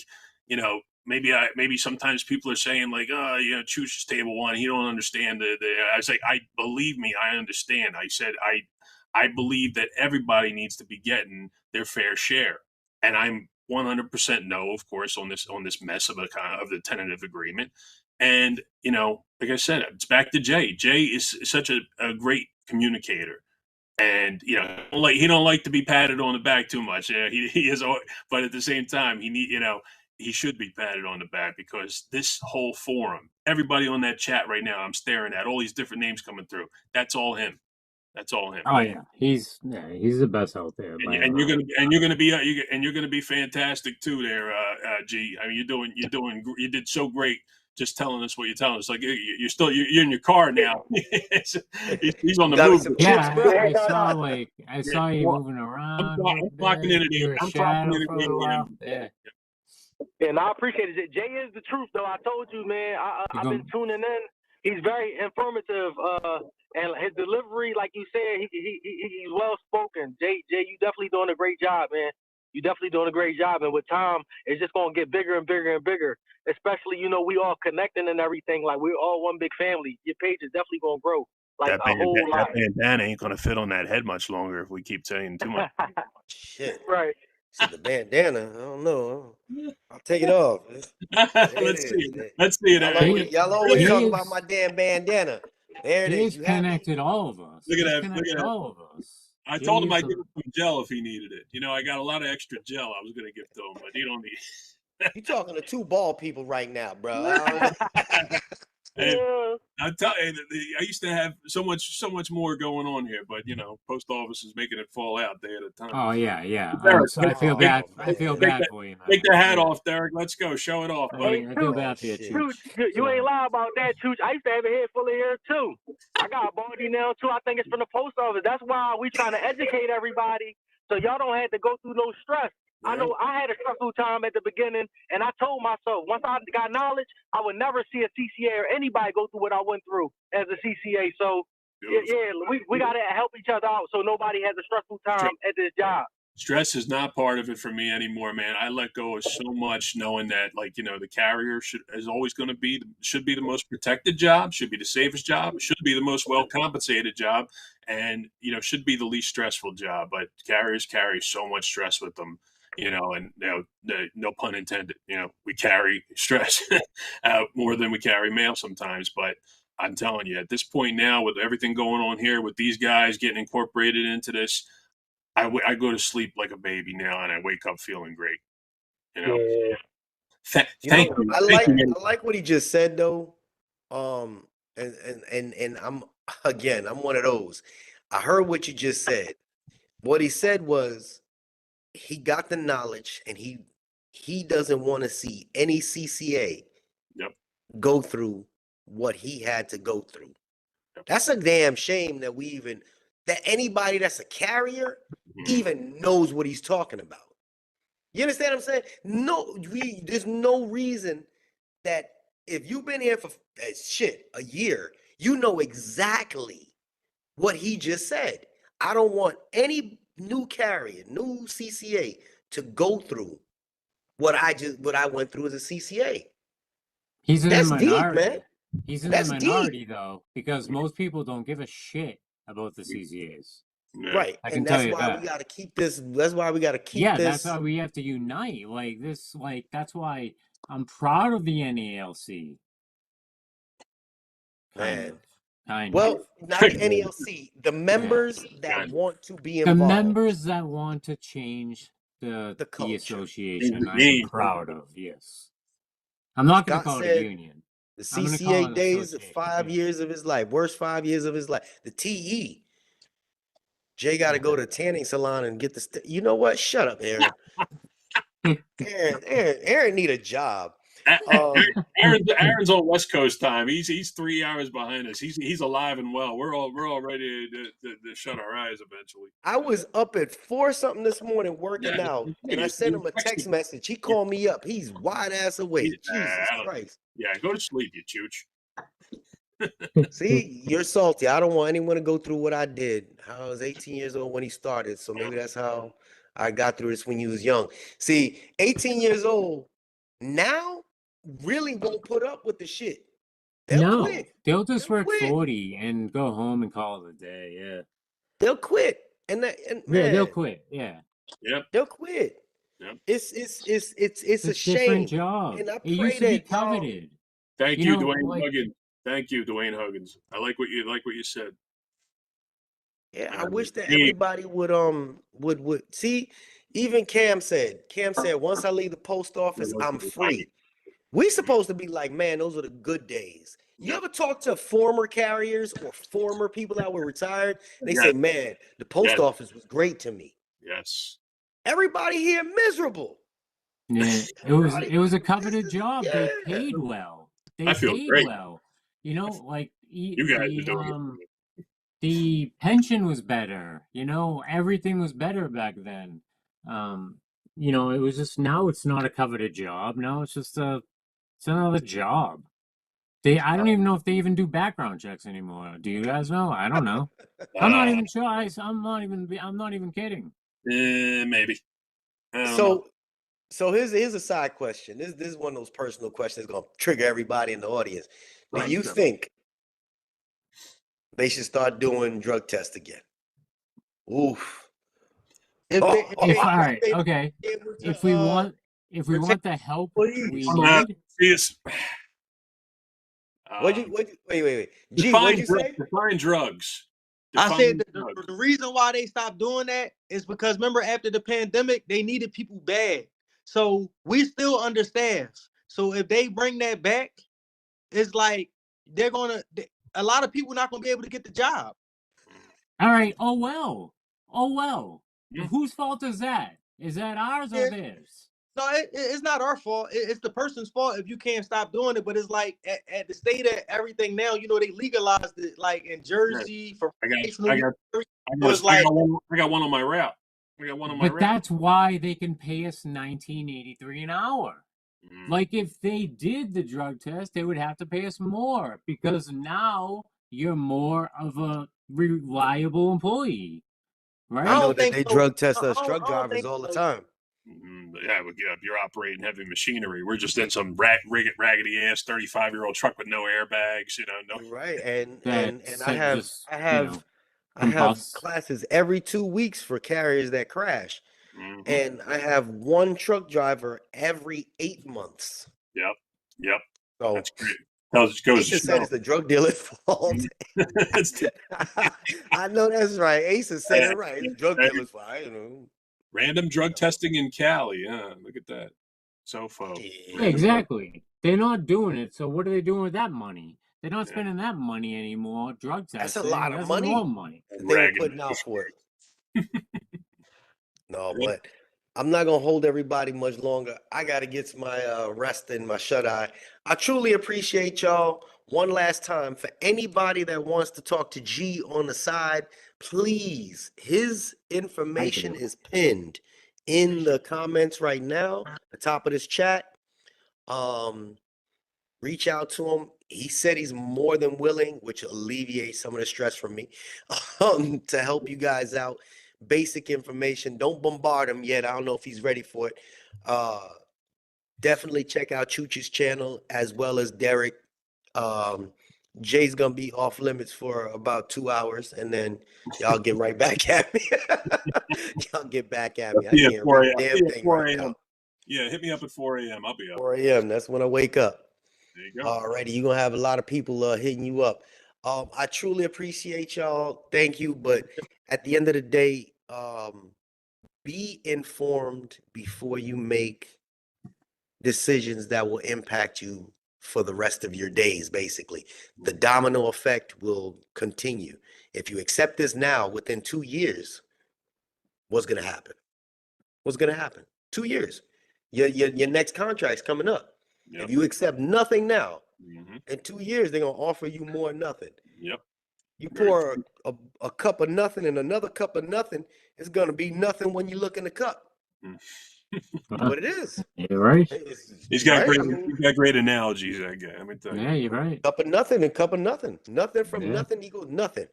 maybe sometimes people are saying, like, oh, Chooch is table one. He don't understand I was like, believe me, I understand. I said, I believe that everybody needs to be getting their fair share. And I'm 100% no, of course, on this mess of the tentative agreement. And, like I said, it's back to Jay. Jay is such a great communicator. And he don't like to be patted on the back too much. Yeah, he is, but at the same time, he should be patted on the back, because this whole forum, everybody on that chat right now, I'm staring at all these different names coming through. That's all him. That's all him. Oh yeah, he's the best out there. And you're gonna be fantastic too, there, G. I mean, you did so great. Just telling us what you're telling us. Like, you're in your car now. he's on the move. Yeah, I saw you moving around. I'm clocking in it. I'm clocking in it. Yeah, and I appreciate it. Jay is the truth, though. I told you, man. I've been tuning in. He's very informative, and his delivery, like you said, he's well spoken. Jay, you definitely doing a great job, man. You definitely doing a great job, and with time, it's just gonna get bigger and bigger and bigger. Especially, we all connecting and everything. Like, we're all one big family. Your page is definitely gonna grow. Like a whole lot. That bandana ain't gonna fit on that head much longer if we keep saying too much. Shit. Right. See the bandana. I don't know. I'll take it off. Let's see it. Y'all always talk about my damn bandana. There it is. He's connected all of us. Look at that. Look at all of us. I told him I'd give him some gel if he needed it. I got a lot of extra gel I was going to give to him, but he don't need. You're talking to two bald people right now, bro. I tell you, I used to have so much more going on here, but post office is making it fall out day at a time. Oh yeah. I feel bad. I feel bad for you, man. Take the hat off, Derek. Let's go. Show it off, buddy. I feel bad for you, Chooch. You ain't lie about that, Chooch. I used to have a head full of hair too. I got a baldy now too. I think it's from the post office. That's why we trying to educate everybody, so y'all don't have to go through no stress. I know I had a stressful time at the beginning, and I told myself, once I got knowledge, I would never see a CCA or anybody go through what I went through as a CCA. So, we got to help each other out so nobody has a stressful time at this job. Stress is not part of it for me anymore, man. I let go of so much, knowing that, like, the carrier should be the most protected job, should be the safest job, should be the most well compensated job, and should be the least stressful job. But carriers carry so much stress with them. And no pun intended, we carry stress more than we carry mail sometimes. But I'm telling you, at this point now, with everything going on here, with these guys getting incorporated into this, I go to sleep like a baby now, and I wake up feeling great. Thank you. I Thank you. like what he just said though. And I'm I'm one of those. I heard what you just said. What he said was he got the knowledge and he doesn't want to see any CCA Yep. go through what he had to go through. Yep. That's a damn shame that anybody that's a carrier even knows what he's talking about. You understand what I'm saying? No, there's no reason that if you've been here for a year, you know exactly what he just said. I don't want any new carrier, new CCA to go through what I went through as a CCA. He's in That's the minority. deep, man. He's in That's the minority deep. though, because most people don't give a shit about the CCAs. Right. I can tell you that. We gotta keep this. That's why we gotta keep yeah, this. that's why we have to unite. Like this, that's why I'm proud of the NALC. Kind of. Well, not the NALC. The members that want to be involved. The members that want to change the association, I'm proud of, yes. I'm not going to call it a union. The CCA days of 5 years of his life, worst 5 years of his life. The TE. Jay got to go to the tanning salon and get the. You know what? Shut up, Aaron. Aaron need a job. Aaron's on West Coast time. He's 3 hours behind us. He's alive and well. We're all ready to shut our eyes eventually. I was up at 4 something this morning working out, and I sent him a text message. He called me up. He's wide ass awake. Jesus Christ. Yeah, go to sleep, you chooch. See, you're salty. I don't want anyone to go through what I did. I was 18 years old when he started, so maybe that's how I got through this when you was young. See, 18 years old now really won't put up with the shit. They'll quit. They'll just work 40 and go home and call it a day. Yeah, they'll quit, and they'll quit. Yeah, they'll quit. Yep. It's a shame. Different job. And I it used to be coveted. Thank you, Dwayne Huggins. Thank you, Dwayne Huggins. I like what you said. Yeah, I wish that everybody would see. Even Cam said, once I leave the post office, I'm free. We supposed to be like, man, those are the good days. You ever talk to former carriers or former people that were retired? They say, man, the post office was great to me. Yes. Everybody here miserable. Yeah, it was a coveted job. Yeah. They paid well. I feel great. Well. You know, like you guys are doing it. The pension was better. You know, everything was better back then. You know, it was just now it's not a coveted job. Now it's just it's another job. I don't even know if they even do background checks anymore. Do you guys know? I don't know. I'm not even sure. I'm not even kidding. Maybe. So here's a side question. This is one of those personal questions that's gonna trigger everybody in the audience. Do you think they should start doing drug tests again? Oof. If we want the help we need. Wait. G, what'd you say? Define drugs. I said the reason why they stopped doing that is because remember after the pandemic they needed people bad, so we still understaffed. So if they bring that back, it's like a lot of people not gonna be able to get the job. All right. Oh well. Whose fault is that? Is that ours or theirs? No, it's not our fault. It's the person's fault if you can't stop doing it. But it's like at the state of everything now, you know, they legalized it like in Jersey for I got one on my route. But that's why they can pay us $19.83 an hour. Like if they did the drug test, they would have to pay us more because now you're more of a reliable employee, right? I know that they drug test us truck drivers all the time. Yeah, you're operating heavy machinery. We're just in some raggedy ass 35-year-old truck with no airbags, you know. No. Right, and I have classes every 2 weeks for carriers that crash. And I have one truck driver every 8 months. Yep. So that's great. Ace said it's the drug dealer's fault. I know that's right. Ace said it right. It's drug dealer's fault. You know. Random drug testing in Cali. Yeah, look at that. Sofo. Yeah, exactly. They're not doing it, so what are they doing with that money? They're not Yeah. spending that money anymore. Drug That's a testing. lot of That's money more money. that they were Ragging. putting out for it. No, but I'm not gonna hold everybody much longer. I gotta get to my rest and my shut eye. I truly appreciate y'all. One last time, for anybody that wants to talk to G on the side, please, his information is pinned in the comments right now, the top of this chat. Reach out to him. He said he's more than willing, which alleviates some of the stress from me, to help you guys out. Basic information. Don't bombard him yet. I don't know if he's ready for it. Definitely check out Chooch's channel as well as Derek. Jay's gonna be off limits for about 2 hours, and then y'all get right back at me. Y'all get back at me. I Yeah, can't 4 read a a.m. damn Yeah, thing 4 right a.m. now. Yeah, hit me up at 4 a.m. I'll be up. 4 a.m. That's when I wake up. There you go. Alrighty, you're gonna have a lot of people hitting you up. I truly appreciate y'all. Thank you. But at the end of the day, be informed before you make decisions that will impact you for the rest of your days, basically. The domino effect will continue. If you accept this now, within 2 years, what's gonna happen? What's gonna happen? 2 years. Your next contract's coming up. Yep. If you accept nothing now, Mhm. in 2 years, they're gonna offer you more nothing. Yep. You Very pour a cup of nothing and another cup of nothing, it's gonna be nothing when you look in the cup. Mm. What it is. You're right. He's got Right? great. I mean, He's got great analogies. That guy. Let me tell you. Yeah, you're right. cup of nothing and cup of nothing. Nothing from Yeah. nothing equals nothing.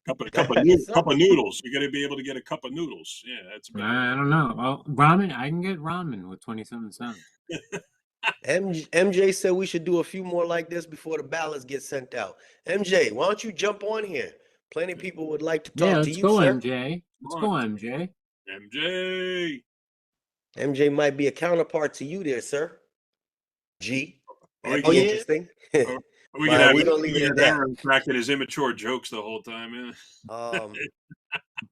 Cup of That's cup of something. noodles. You got to be able to get a cup of noodles. Yeah, that's about I don't know. Well, ramen. I can get ramen with 27 cents. MJ said we should do a few more like this before the ballots get sent out. MJ, why don't you jump on here? Plenty of people would like to Yeah, talk to let's you, go, sir. MJ. Let's Come go, on. MJ. MJ. MJ might be a counterpart to you there, sir. G. That'd Oh, be yeah? interesting. Or we could But have we're gonna leave it at that. Aaron cracking his immature jokes the whole time. Yeah.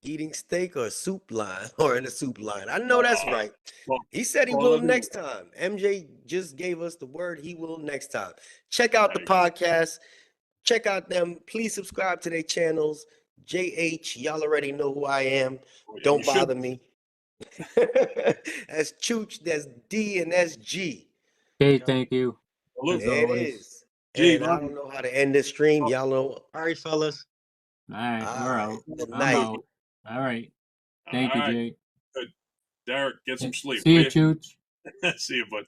Eating steak or soup line or in the soup line. I know that's right. Well, He said he well, will let me- next time. MJ just gave us the word he will next time. Check out the podcast. Check out them. Please subscribe to their channels. JH, y'all already know who I am. Oh, yeah, Don't you should. bother me. That's Chooch, that's D, and that's G. Okay, thank you. Salute. As There it always. is. G, And I love don't you. know how to end this stream. Y'all know. All right, fellas. All right, All we're right. out. Good I'm night. out. All right. Thank All you, right. Jay. Good. Derek, get some sleep. See will you, Chooch. See you, bud.